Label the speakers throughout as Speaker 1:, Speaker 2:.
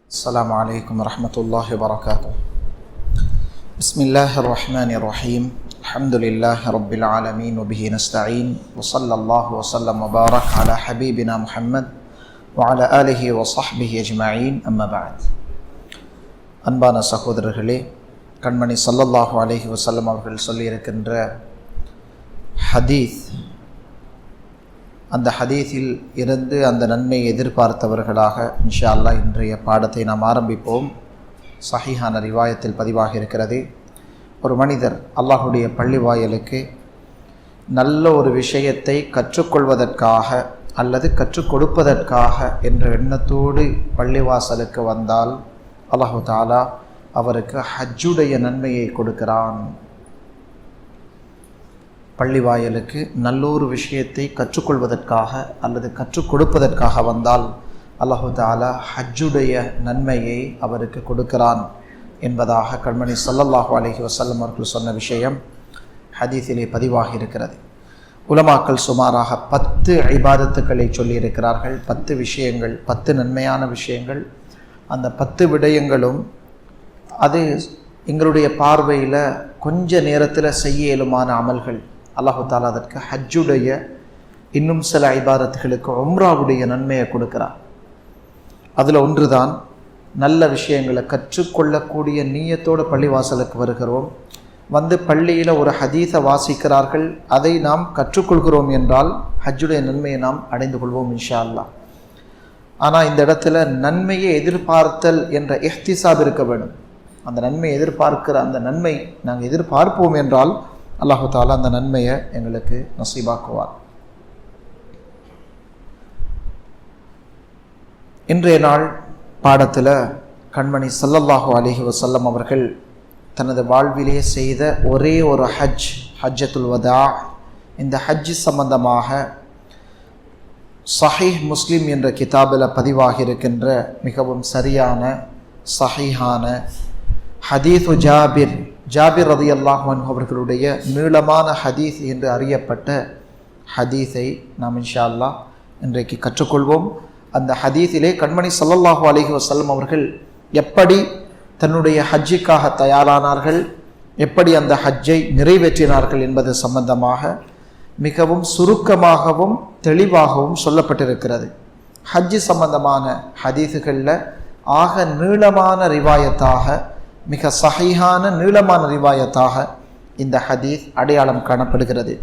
Speaker 1: السلام عليكم ورحمة الله وبركاته. بسم الله الرحمن الرحيم. الحمد لله رب العالمين وبه نستعين وصلى الله وسلم وبارك على حبيبنا محمد وعلى آله وصحبه أجمعين. أما بعد. அன்பான சகோதரர்களே, கண்மணி ஸல்லல்லாஹு அலைஹி வஸல்லம் அவர்கள் சொல்லியிருக்கின்ற ஹதீஸ், அந்த ஹதீஸில் இருந்து அந்த நன்மையை எதிர்பார்த்தவர்களாக இன்ஷா அல்லாஹ் இன்றைய பாடத்தை நாம் ஆரம்பிப்போம். சஹீஹான ரிவாயத்தில் பதிவாக இருக்கிறது, ஒரு மனிதர் அல்லாஹுடைய பள்ளி வாயலுக்கு நல்ல ஒரு விஷயத்தை கற்றுக்கொள்வதற்காக அல்லது கற்றுக் கொடுப்பதற்காக என்ற எண்ணத்தோடு பள்ளிவாசலுக்கு வந்தால் அல்லாஹு தஆலா அவருக்கு ஹஜ்ஜுடைய நன்மையை கொடுக்கிறான். பள்ளி வாயலுக்கு நல்லொரு விஷயத்தை கற்றுக்கொள்வதற்காக அல்லது கற்றுக் கொடுப்பதற்காக வந்தால் அல்லாஹு தஆலா ஹஜ்ஜுடைய நன்மையை அவருக்கு கொடுக்கிறான் என்பதாக கண்மணி ஸல்லல்லாஹு அலைஹி வஸல்லம் அவர்கள் சொன்ன விஷயம் ஹதீஸிலே பதிவாகி இருக்கிறது. உலமாக்கள் சுமாராக 10 இபாதத்துக்களை சொல்லியிருக்கிறார்கள். 10 விஷயங்கள், 10 நன்மையான விஷயங்கள். அந்த 10 விடயங்களும் அது எங்களுடைய பார்வையில் கொஞ்ச நேரத்தில் செய்ய இயலுமான அமல்கள். அல்லாஹு தஆலா அதற்கு ஹஜ்ஜுடைய இன்னும் சில இபாதத்துகளுக்கு உம்ராவுடைய நன்மையை கொடுக்கிறார். அதில் ஒன்றுதான் நல்ல விஷயங்களை கற்றுக்கொள்ளக்கூடிய நீயத்தோடு பள்ளிவாசலுக்கு வருகிறோம். வந்து பள்ளியில் ஒரு ஹதீஸை வாசிக்கிறார்கள், அதை நாம் கற்றுக்கொள்கிறோம் என்றால் ஹஜ்ஜுடைய நன்மையை நாம் அடைந்து கொள்வோம் இன்ஷா அல்லாஹ். ஆனால் இந்த இடத்துல நன்மையை எதிர்பார்த்தல் என்ற இஹ்திசாப் இருக்க வேண்டும். அந்த நன்மையை எதிர்பார்க்கிற அந்த நன்மை நாங்கள் எதிர்பார்ப்போம் என்றால் அல்லாஹு தஆலா அந்த நன்மையை எங்களுக்கு நசீபாக்குவார். இன்றைய நாள் பாடத்தில் கண்மணி ஸல்லல்லாஹு அலைஹி வஸல்லம் அவர்கள் தனது வாழ்விலே செய்த ஒரே ஒரு ஹஜ்ஜத்துல் வதா, இந்த ஹஜ் சம்பந்தமாக சஹீஹ் முஸ்லிம் என்ற கிதாபில் பதிவாகி இருக்கின்ற மிகவும் சரியான சஹீஹான ஹதீஸு ஜாபிர் ரலியல்லாஹு அன்ஹு அவர்களுடைய நீளமான ஹதீஸ் என்று அறியப்பட்ட ஹதீஸை நாம் இன்ஷா அல்லாஹ் இன்றைக்கு கற்றுக்கொள்வோம். அந்த ஹதீஸிலே கண்மணி ஸல்லல்லாஹு அலைஹி வஸல்லம் அவர்கள் எப்படி தன்னுடைய ஹஜ்ஜுக்காக தயாரானார்கள், எப்படி அந்த ஹஜ்ஜை நிறைவேற்றினார்கள் என்பது சம்பந்தமாக மிகவும் சுருக்கமாகவும் தெளிவாகவும் சொல்லப்பட்டிருக்கிறது. ஹஜ்ஜு சம்பந்தமான ஹதீஸுகளில் ஆக நீளமான ரிவாயத்தாக, மிக சஹீஹான நீளமான ரிவாயத்தாக இந்த ஹதீஸ் அடையாளம் காணப்படுகிறது.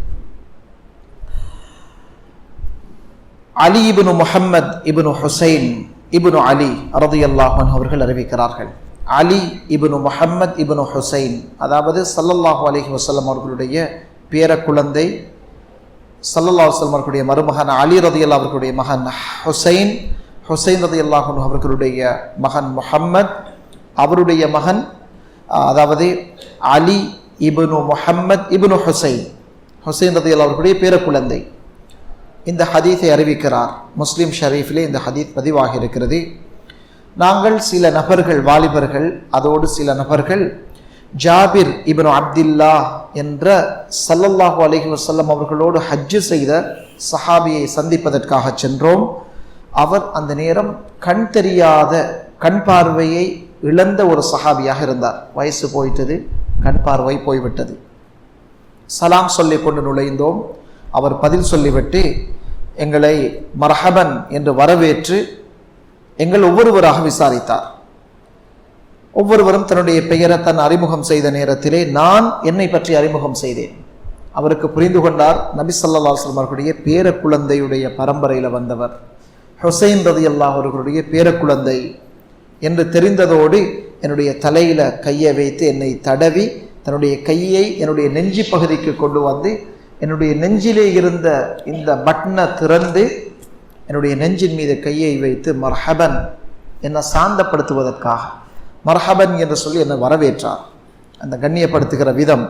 Speaker 1: அலி இப்னு முஹம்மத் இப்னு ஹுசைன் இப்னு அலி ரலியல்லாஹு அன்ஹு அவர்கள் அறிவிக்கிறார்கள். அலி இப்னு முஹம்மத் இப்னு ஹுசைன், அதாவது ஸல்லல்லாஹு அலைஹி வஸல்லம் அவர்களுடைய பேர குழந்தை, ஸல்லல்லாஹு அலைஹி வஸல்லம் அவர்களுடைய மருமகன் அலி ரலியல்லாஹு அவர்களுடைய மகன் ஹுசைன் ரலியல்லாஹு அன்ஹு அவர்களுடைய மகன் முஹம்மத், அவருடைய மகன் அதாவது அலி இப்னு முஹம்மத் இப்னு ஹுசைன் ரலியல்லாஹு அவர்களுடைய பேர குழந்தை இந்த ஹதீஸை அறிவிக்கிறார். முஸ்லிம் ஷரீஃபிலே இந்த ஹதீஸ் பதிவாகி இருக்கிறது. நாங்கள் சில நபர்கள், வாலிபர்கள், அதோடு சில நபர்கள் ஜாபிர் இப்னு அப்துல்லா என்ற ஸல்லல்லாஹு அலைஹி வஸல்லம் அவர்களோடு ஹஜ்ஜு செய்த சஹாபியை சந்திப்பதற்காக சென்றோம். அவர் அந்த நேரம் கண் தெரியாத, கண் பார்வையை இழந்த ஒரு சஹாபியாக இருந்தார். வயசு போயிட்டது, கண் பார்வை போய்விட்டது. சலாம் சொல்லி கொண்டு நுழைந்தோம். அவர் பதில் சொல்லிவிட்டு எங்களை மர்ஹபன் என்று வரவேற்று எங்கள் ஒவ்வொருவராக விசாரித்தார். ஒவ்வொருவரும் தன்னுடைய பெயரை தன் அறிமுகம் செய்த நேரத்திலே நான் என்னை பற்றி அறிமுகம் செய்தேன். அவருக்கு புரிந்து கொண்டார், நபி ஸல்லல்லாஹு அலைஹி வஸல்லம் அவர்களுடைய பேர குழந்தையுடைய பரம்பரையில் வந்தவர், ஹுசைன் ரலியல்லாஹு அவர்களுடைய பேர குழந்தை என்று தெரிந்ததோடு என்னுடைய தலையில கையை வைத்து என்னை தடவி தன்னுடைய கையை என்னுடைய நெஞ்சி பகுதிக்கு கொண்டு வந்து என்னுடைய நெஞ்சிலே இருந்த இந்த பட்டனை திறந்து என்னுடைய நெஞ்சின் மீது கையை வைத்து மர்ஹபன், என்னை சாந்தப்படுத்துவதற்காக மர்ஹபன் என்று சொல்லி என்னை வரவேற்றார். அந்த கண்ணியப்படுத்துகிற விதம்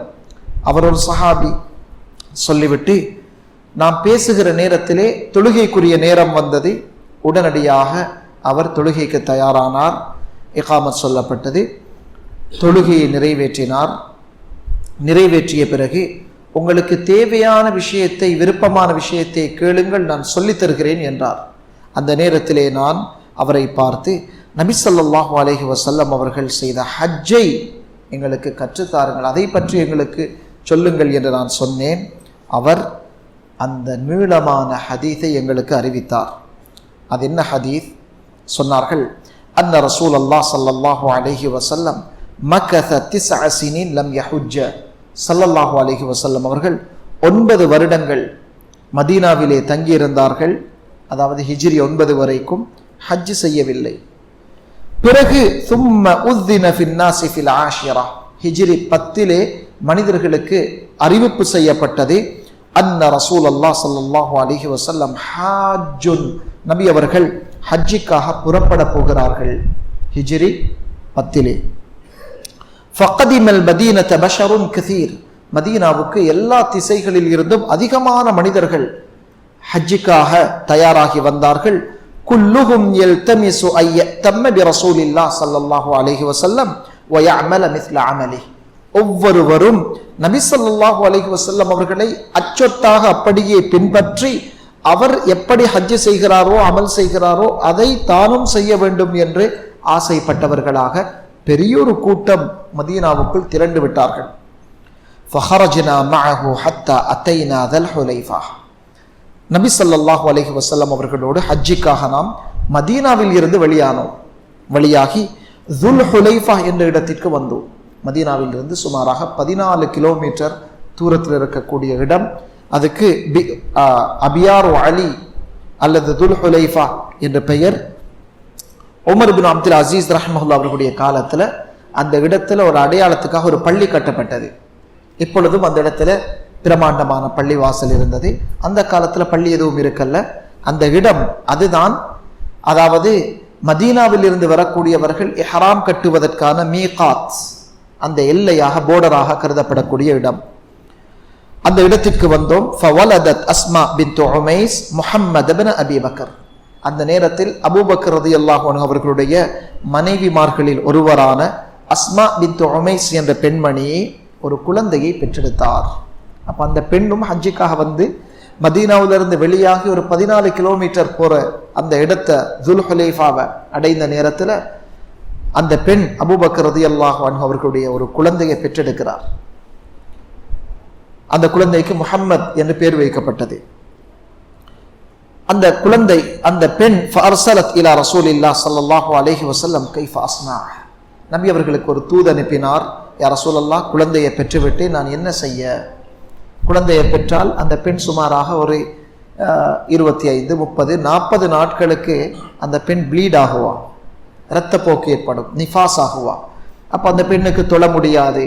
Speaker 1: அவர் ஒரு சஹாபி. சொல்லிவிட்டு நாம் பேசுகிற நேரத்திலே தொழுகைக்குரிய நேரம் வந்தது. உடனடியாக அவர் தொழுகைக்கு தயாரானார். இகாமத் சொல்லப்பட்டது. தொழுகையை நிறைவேற்றினார். நிறைவேற்றிய பிறகு உங்களுக்கு தேவையான விஷயத்தை, விருப்பமான விஷயத்தை கேளுங்கள், நான் சொல்லித் தருகிறேன் என்றார். அந்த நேரத்திலே நான் அவரை பார்த்து நபி ஸல்லல்லாஹு அலைஹி வஸல்லம் அவர்கள் செய்த ஹஜ்ஜை எங்களுக்கு கற்றுத்தாருங்கள், அதை பற்றி எங்களுக்கு சொல்லுங்கள் என்று நான் சொன்னேன். அவர் அந்த நீளமான ஹதீஸை எங்களுக்கு அறிவித்தார். அது என்ன ஹதீஸ்? சொன்னார்கள், அன்ன ரசூலுல்லாஹ் ஸல்லல்லாஹு அலைஹி வஸல்லம் மக்கஸ 9 சினீன் லம் யஹுஜ்ஜ. ஸல்லல்லாஹு அலைஹி வஸல்லம் அவர்கள் 9 வருடங்கள் மதீனாவிலே தங்கியிருந்தார்கள். அதாவது ஹிஜ்ரி 9 வரைக்கும் ஹஜ் செய்யவில்லை. பிறகு சும்ம உஸ்தின ஃபின் நாஸி ஃபில் ஆஷிரா, ஹிஜ்ரி 10 மனிதர்களுக்கு அறிவிப்பு செய்யப்பட்டது, அன்ன ரசூலுல்லாஹ் ஸல்லல்லாஹு அலைஹி வஸல்லம் ஹாஜ்ஜுன், நபி அவர்கள் ஹஜ்ஜுக்காக புறப்பட போகிறார்கள். ஹிஜ்ரி 10. ஃபகதிமல் மதீனத பஷருன் கஸீர், மதீனாவுக்கு எல்லா திசைகளில் இருந்தும் அதிகமான மனிதர்கள் ஹஜ்ஜுக்காக தயாராகி வந்தார்கள். குல்லுஹும் யல்தமிசு அய்யத்தம்ம பிரசூலில்லாஹ் ஸல்லல்லாஹு அலைஹி வஸல்லம் வ யஅமல மிஸ்ல அமலி, ஒவ்வொருவரும் நபி ஸல்லல்லாஹு அலைஹி வஸல்லம் அவர்களை அச்சொட்டாக அப்படியே பின்பற்றி அவர் எப்படி ஹஜ் செய்கிறாரோ அமல் செய்கிறாரோ அதை தானும் செய்ய வேண்டும் என்று ஆசைப்பட்டவர்களாக பெரியோரு கூட்டம் மதீனாவுக்குள் திரண்டு விட்டார்கள். ஃபஹரஜ்னா மஅஹு ஹத்தா அதைனா தல் ஹுலைஃபா, நபி ஸல்லல்லாஹு அலைஹி வஸல்லம் அவர்களோடு ஹஜ்ஜுக்காக நாம் மதீனாவில் இருந்து வெளியாகி துல் ஹுலைஃபா என்ற இடத்திற்கு வந்தோம். மதீனாவில் இருந்து சுமாராக 14 கிலோமீட்டர் தூரத்தில் இருக்கக்கூடிய இடம். அதுக்கு அபியார் அலி அல்லது துல் ஹுலைஃபா என்ற பெயர். உமர் இப்னு அப்துல் அசீஸ் ரஹ்மத்துல்லாஹி அவர்களுடைய காலத்தில் அந்த இடத்துல ஒரு அடையாளத்துக்காக ஒரு பள்ளி கட்டப்பட்டது. இப்பொழுதும் அந்த இடத்துல பிரமாண்டமான பள்ளி வாசல் இருந்தது. அந்த காலத்தில் பள்ளி எதுவும் இருக்கல்ல. அந்த இடம் அதுதான், அதாவது மதீனாவில் இருந்து வரக்கூடியவர்கள் இஹ்ராம் கட்டுவதற்கான மீகாத், அந்த எல்லையாக போர்டராக கருதப்படக்கூடிய இடம். அந்த இடத்திற்கு வந்தோம். ஃபவலதத் அஸ்மா பின்த் உமைஸ் முஹம்மத் இப்னு அபி பக்கர், அந்த நேரத்தில் அபூபக்கர் ரலியல்லாஹு அன்ஹு அவர்களுடைய மனைவிமார்களில் ஒருவரான அஸ்மா பின்த் உமைஸ் என்ற பெண்மணியை ஒரு குழந்தையை பெற்றெடுத்தார். அப்போ அந்த பெண்ணும் ஹஜ்ஜுக்காக வந்து மதீனாவிலிருந்து வெளியாகி ஒரு 14 கிலோமீட்டர் போற அந்த இடத்தை துல் ஹுலைஃபாவை அடைந்த நேரத்தில் அந்த பெண் அபூபக்கர் ரலியல்லாஹு அன்ஹு அவர்களுடைய ஒரு குழந்தையை பெற்றெடுக்கிறார். அந்த குழந்தைக்கு முஹம்மத் என்று பெயர் வைக்கப்பட்டது. அந்த குழந்தை, அந்த பெண் ஃபஅர்ஸலத் இலா ரசூலில்லாஹ் ஸல்லல்லாஹு அலைஹி வஸல்லம் கைஃப அஸ்னா, நபி அவர்களுக்கு ஒரு தூது அனுப்பினார். யா ரசூலல்லாஹ், குழந்தையை பெற்றுவிட்டு நான் என்ன செய்ய? குழந்தையை பெற்றால் அந்த பெண் சுமாராக ஒரு 25, 30, 40 நாட்களுக்கு அந்த பெண் ப்ளீட் ஆகுவா, இரத்தப்போக்கு ஏற்படும், நிஃபாஸ் ஆகுவா. அப்போ அந்த பெண்ணுக்கு தொழ முடியாது.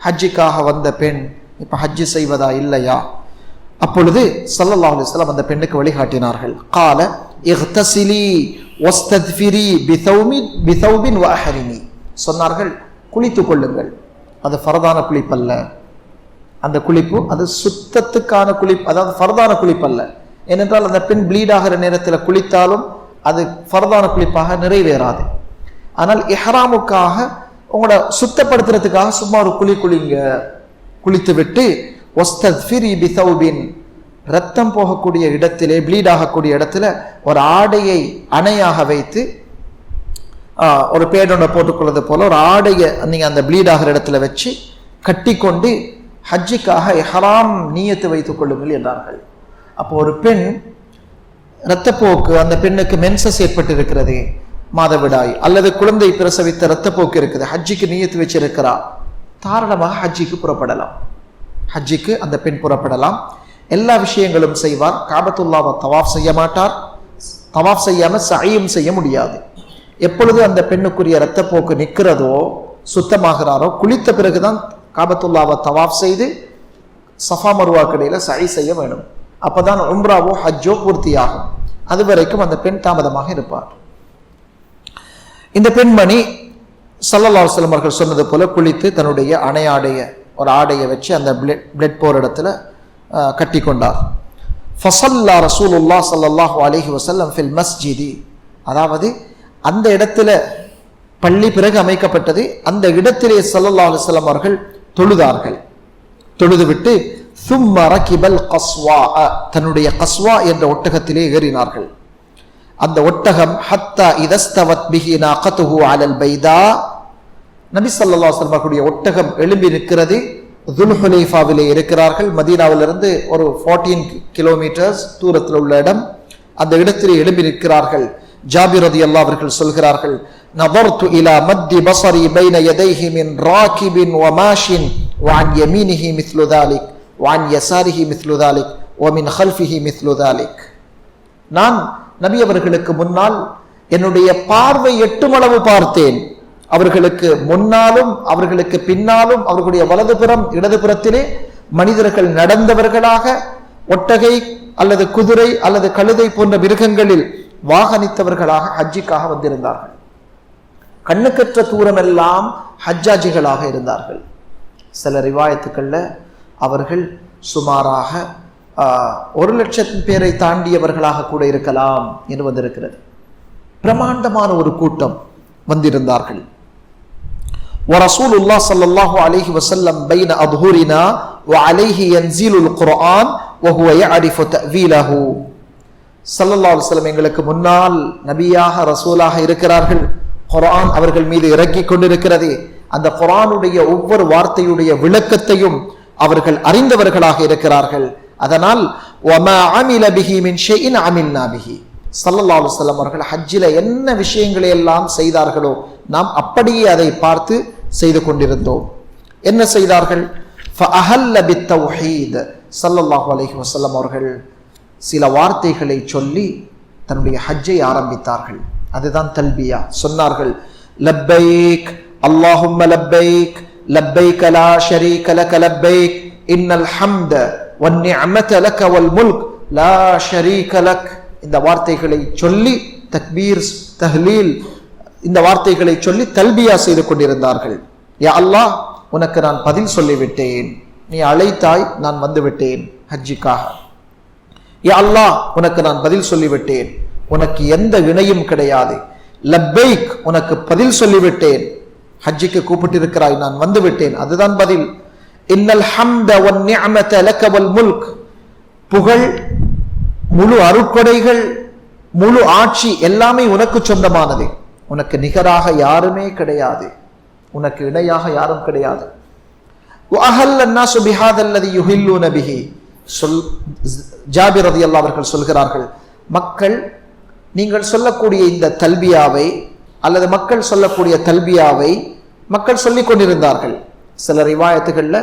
Speaker 1: ஹஜ்ஜுக்காக வந்த பெண் இப்போ ஹஜ்ஜு செய்வதா இல்லையா? அப்பொழுது ஸல்லல்லாஹு அலைஹி வஸல்லம் அந்த பெண்ணுக்கு வழிகாட்டினார்கள். கால இக்தஸிலி வஸ்தத்ஃபிரி பிதௌபின் வஅஹரிமி, சொன்னார்கள், குளித்துக் கொள்ளுங்கள். அது ஃபர்தான குளிப்பல்ல, அந்த குளிப்பு அது சுத்தத்துக்கான குளிப்பு, அதாவது ஃபர்தான குளிப்பல்ல. ஏனென்றால் அந்த பெண் ப்ளீட் ஆகிற நேரத்தில் குளித்தாலும் அது ஃபர்தான குளிப்பாக நிறைவேறாது. ஆனால் இஹ்ராமுக்காக உங்களோட சுத்தப்படுத்துறதுக்காக சும்மா ஒரு குளிங்க, குளித்து விட்டு வஸ்தத்ஃபிரி பிதௌபின், ரத்தம் போகக்கூடிய இடத்திலே, ப்ளீட் ஆகக்கூடிய இடத்துல ஒரு ஆடையை அணையாக வைத்து, ஒரு பேடொன்றை போட்டுக்கொள்வது போல ஒரு ஆடையை நீங்கள் அந்த ப்ளீட் ஆகிற இடத்துல வச்சு கட்டி கொண்டு ஹஜ்ஜுக்காக இஹ்ராம் நியத்து வைத்துக் கொள்ளுங்கள் என்றார்கள். அப்போ ஒரு பெண் இரத்தப்போக்கு, அந்த பெண்ணுக்கு மென்சஸ் ஏற்பட்டு இருக்கிறது, மாதவிடாய் அல்லது குழந்தை பிரசவித்த இரத்தப்போக்கு இருக்குது, ஹஜ்ஜுக்கு நியத்து வச்சிருக்கிறா, தாராளமாக ஹஜ்ஜுக்கு புறப்படலாம். ஹஜ்ஜுக்கு அந்த பெண் புறப்படலாம். எல்லா விஷயங்களும் செய்வார். காபத்துல்லாவை தவாஃப் செய்ய மாட்டார். தவாஃப் செய்யாமல் சஅயும் செய்ய முடியாது. எப்பொழுது அந்த பெண்ணுக்குரிய இரத்தப்போக்கு நிற்கிறதோ, சுத்தமாகிறாரோ, குளித்த பிறகுதான் காபத்துல்லாவை தவாஃப் செய்து சஃபா மர்வாக்கு இடையில சஅய் செய்ய வேண்டும். அப்பதான் உம்ராவோ ஹஜ்ஜோ பூர்த்தியாகும். அது வரைக்கும் அந்த பெண் தாமதமாக இருப்பார். இந்த பெண்மணி ஸல்லல்லாஹு அலைஹி வஸல்லம் அவர்கள் சொன்னது போல குளித்து தன்னுடைய அணையாடைய ஒரு ஆடையை வச்சு அந்த பிளட் போற இடத்துல கட்டி கொண்டார். ஃபஸல்லா ரசூலுல்லாஹ் ஸல்லல்லாஹு அலைஹி வஸல்லம் ஃபில் மஸ்ஜிதி, அதாவது அந்த இடத்துல பள்ளி பிறகு அமைக்கப்பட்டது, அந்த இடத்திலே ஸல்லல்லாஹு அலைஹி வஸல்லம் அவர்கள் தொழுதார்கள். தொழுதுவிட்டு சும்ம ரகிபல் கஸ்வா, தன்னுடைய கஸ்வா என்ற ஒட்டகத்திலே ஏறினார்கள். அந்த ஒட்டகம் ஹத்தா இதஸ்தவத் பிஹி நாகதுஹு அலல் பைதா, நபி ஸல்லல்லாஹு அலைஹி வஸல்லம் ஒட்டகம் எழும்பி நிற்கிறது. துல்ஹுலைஃபாவிலே இருக்கிறார்கள். மதீனாவிலிருந்து ஒரு 14 கிலோமீட்டர்ஸ் தூரத்தில் உள்ள இடம். அந்த இடத்திலே எழும்பி நிற்கிறார்கள். ஜாபிர் ரலியல்லாஹு அவர்கள் சொல்கிறார்கள், நதர்து இலா மத்தி பஸரி பைன யதைஹி மின் ராகிபின் வ மாஷின் வ அன் யமீனிஹி மிஸ்லு தாலிக் வ அன் யஸாரிஹி மிஸ்லு தாலிக் வ மின் கல்ஃபிஹி மிஸ்லு தாலிக். நான் நபி அவர்களுக்கு முன்னால் என்னுடைய பார்வை எட்டுமளவு பார்த்தேன். அவர்களுக்கு முன்னாலும் அவர்களுக்கு பின்னாலும் அவர்களுடைய வலதுபுறம் இடதுபுறத்திலே மனிதர்கள் நடந்தவர்களாக, ஒட்டகை அல்லது குதிரை அல்லது கழுதை போன்ற மிருகங்களில் வாகனித்தவர்களாக ஹஜ்ஜிக்காக வந்திருந்தார்கள். கண்ணுக்கற்ற தூரம் எல்லாம் ஹஜ்ஜாஜிகளாக இருந்தார்கள். சில ரிவாயத்துக்கள்ல அவர்கள் சுமாராக 1,00,000 பேரை தாண்டியவர்களாக கூட இருக்கலாம் என்று வந்திருக்கிறது. பிரமாண்டமான ஒரு கூட்டம் வந்திருந்தார்கள். ورسول الله صلى الله عليه وسلم بين أظهرنا وعليه ينزل القرآن وهو يعرف تأويله. ஸல்லல்லாஹு அலைஹி வஸல்லம் எங்களுக்கு முன்னால் நபியாக ரசூலாக இருக்கிறார்கள். குர்ஆன் அவர்கள் மீது இறக்கி கொண்டிருக்கிறது. அந்த குர்ஆனுடைய ஒவ்வொரு வார்த்தையுடைய விளக்கத்தையும் அவர்கள் அறிந்தவர்களாக இருக்கிறார்கள். அதனால் وما عمل به من شيء عملنا به. ஸல்லல்லாஹு அலைஹி வஸல்லம் அவர்கள் ஹஜ்ஜில என்ன விஷயங்களை எல்லாம் செய்தார்களோ நாம் அப்படியே அதை பார்த்து செய்து கொண்டிருந்தோம். என்ன செய்தார்கள்? فأهل بالتوحيد. ஸல்லல்லாஹு அலைஹி வஸல்லம் அவர்கள் சில வார்த்தைகளை சொல்லி தன்னுடைய ஹஜ்ஜை ஆரம்பித்தார்கள். அதுதான் தல்பியா. சொன்னார்கள், லப்பைக் அல்லாஹும்ம லப்பைக் லப்பைக் லா ஷரீக லக லப்பைக் இன்னல் ஹம்த வன் நிஅமத லக வல் முல்க் லா ஷரீக லக். இந்த வார்த்தைகளை சொல்லி தக்பீர் தஹ்லீல் இந்த வார்த்தைகளை சொல்லி தல்பியா செய்து கொண்டிருந்தார்கள். யா அல்லாஹ், உனக்கு நான் பதில் சொல்லிவிட்டேன், நீ அழைத்தாய், நான் வந்துவிட்டேன் ஹஜ்ஜிக்காக. யா அல்லாஹ், உனக்கு நான் பதில் சொல்லிவிட்டேன், உனக்கு எந்த இணையும் கிடையாது. லப்பைக், உனக்கு பதில் சொல்லிவிட்டேன், ஹஜ்ஜிக்கு கூப்பிட்டிருக்கிறாய், நான் வந்து விட்டேன், அதுதான் பதில். இன்னல் ஹம்த வன் நிஅமத லக வல் முல்க், புகழ், முழு அருட்கொடைகள், முழு ஆட்சி எல்லாமே உனக்கு சொந்தமானது. உனக்கு நிகராக யாருமே கிடையாது, உனக்கு இணையாக யாரும் கிடையாது. வஅஹல்ல الناس بهذا الذي يحلون به. ஜாபிர் ரலியல்லாஹு அவர்கள் சொல்கிறார்கள், மக்கள் நீங்கள் சொல்லக்கூடிய இந்த தல்பியாவை அல்லது மக்கள் சொல்லக்கூடிய தல்பியாவை மக்கள் சொல்லிக் கொண்டிருந்தார்கள். சில ரிவாயத்துகள்ல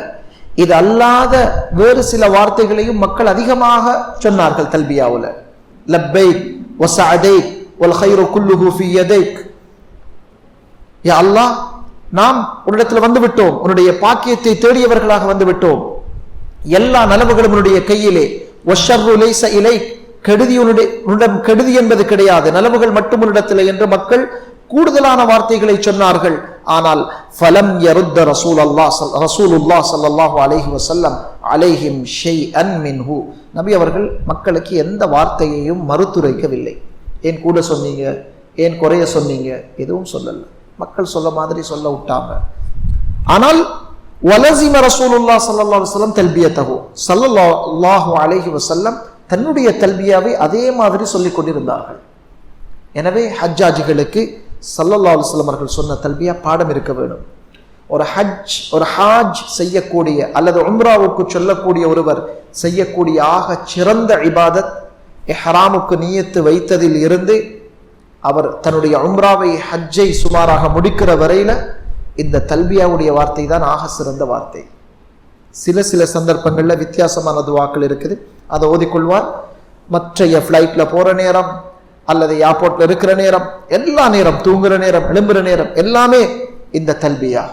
Speaker 1: இது அல்லாத வேறு சில வார்த்தைகளையும் மக்கள் அதிகமாக சொன்னார்கள் தல்பியாவுல. லப்பைக் வ சஅதைக் வல் கைரு குல்லுஹு ஃபீ யதைக். யா அல்லாஹ், நாம் உன்னிடத்தில் வந்து விட்டோம், உன்னுடைய பாக்கியத்தை தேடியவர்களாக வந்து விட்டோம், எல்லா நலவுகளும் உன்னுடைய கையிலே. வஷ்ஷர்ரு லைஸ இலைக், உன்னிடம் கெடுதி என்பது கிடையாது, நலவுகள் மட்டும் உன்னிடத்தில் என்று மக்கள் கூடுதலான வார்த்தைகளை சொன்னார்கள். ஆனால் ஃபலம் யருத்த ரசூலுல்லாஹ் ஸல்லல்லாஹு அலைஹி வஸல்லம் அலைஹிம் ஷைஅன் மின்ஹு. நபி அவர்கள் மக்களுக்கு எந்த வார்த்தையையும் மறுத்துரைக்கவில்லை. ஏன் கூட சொன்னீங்க, ஏன் குறைய சொன்னீங்க, எதுவும் சொல்லல. மக்கள் சொல்ல மாதிரி சொல்ல விட்டாங்க. ஆனால் வலஸிம ரசூலுல்லாஹ் ஸல்லல்லாஹு அலைஹி வஸல்லம் தல்பியத்தஹு. ஸல்லல்லாஹு அலைஹி வஸல்லம் தன்னுடைய தல்பியாவை அதே மாதிரி சொல்லிக் கொண்டிருந்தார்கள். எனவே ஹஜ்ஜாஜிகளுக்கு ஸல்லல்லாஹு அலைஹி வஸல்லம் அவர்கள் சொன்ன தல்பியா பாடம் இருக்க வேண்டும். ஒரு ஹாஜ் செய்யக்கூடிய அல்லது உம்ராவுக்கு சொல்லக்கூடிய ஒருவர் செய்யக்கூடிய ஆக சிறந்த இபாதத் இஹ்ராமுக்கு நியத்து வைத்ததில் இருந்து அவர் தன்னுடைய உம்ராவை ஹஜ்ஜை சுமாராக முடிக்கிற வரையில இந்த தல்பியாவுடைய வார்த்தை தான் ஆக சிறந்த வார்த்தை. சில சந்தர்ப்பங்கள்ல வித்தியாசமான துவாக்கள் இருக்குது, அதை ஓதிக்கொள்வார். மற்றைய ஃப்ளைட்ல போற நேரம் அல்லது ஏர்போர்ட்ல இருக்கிற நேரம், எல்லா நேரம், தூங்குற நேரம், எழும்புற நேரம், எல்லாமே இந்த தல்பியா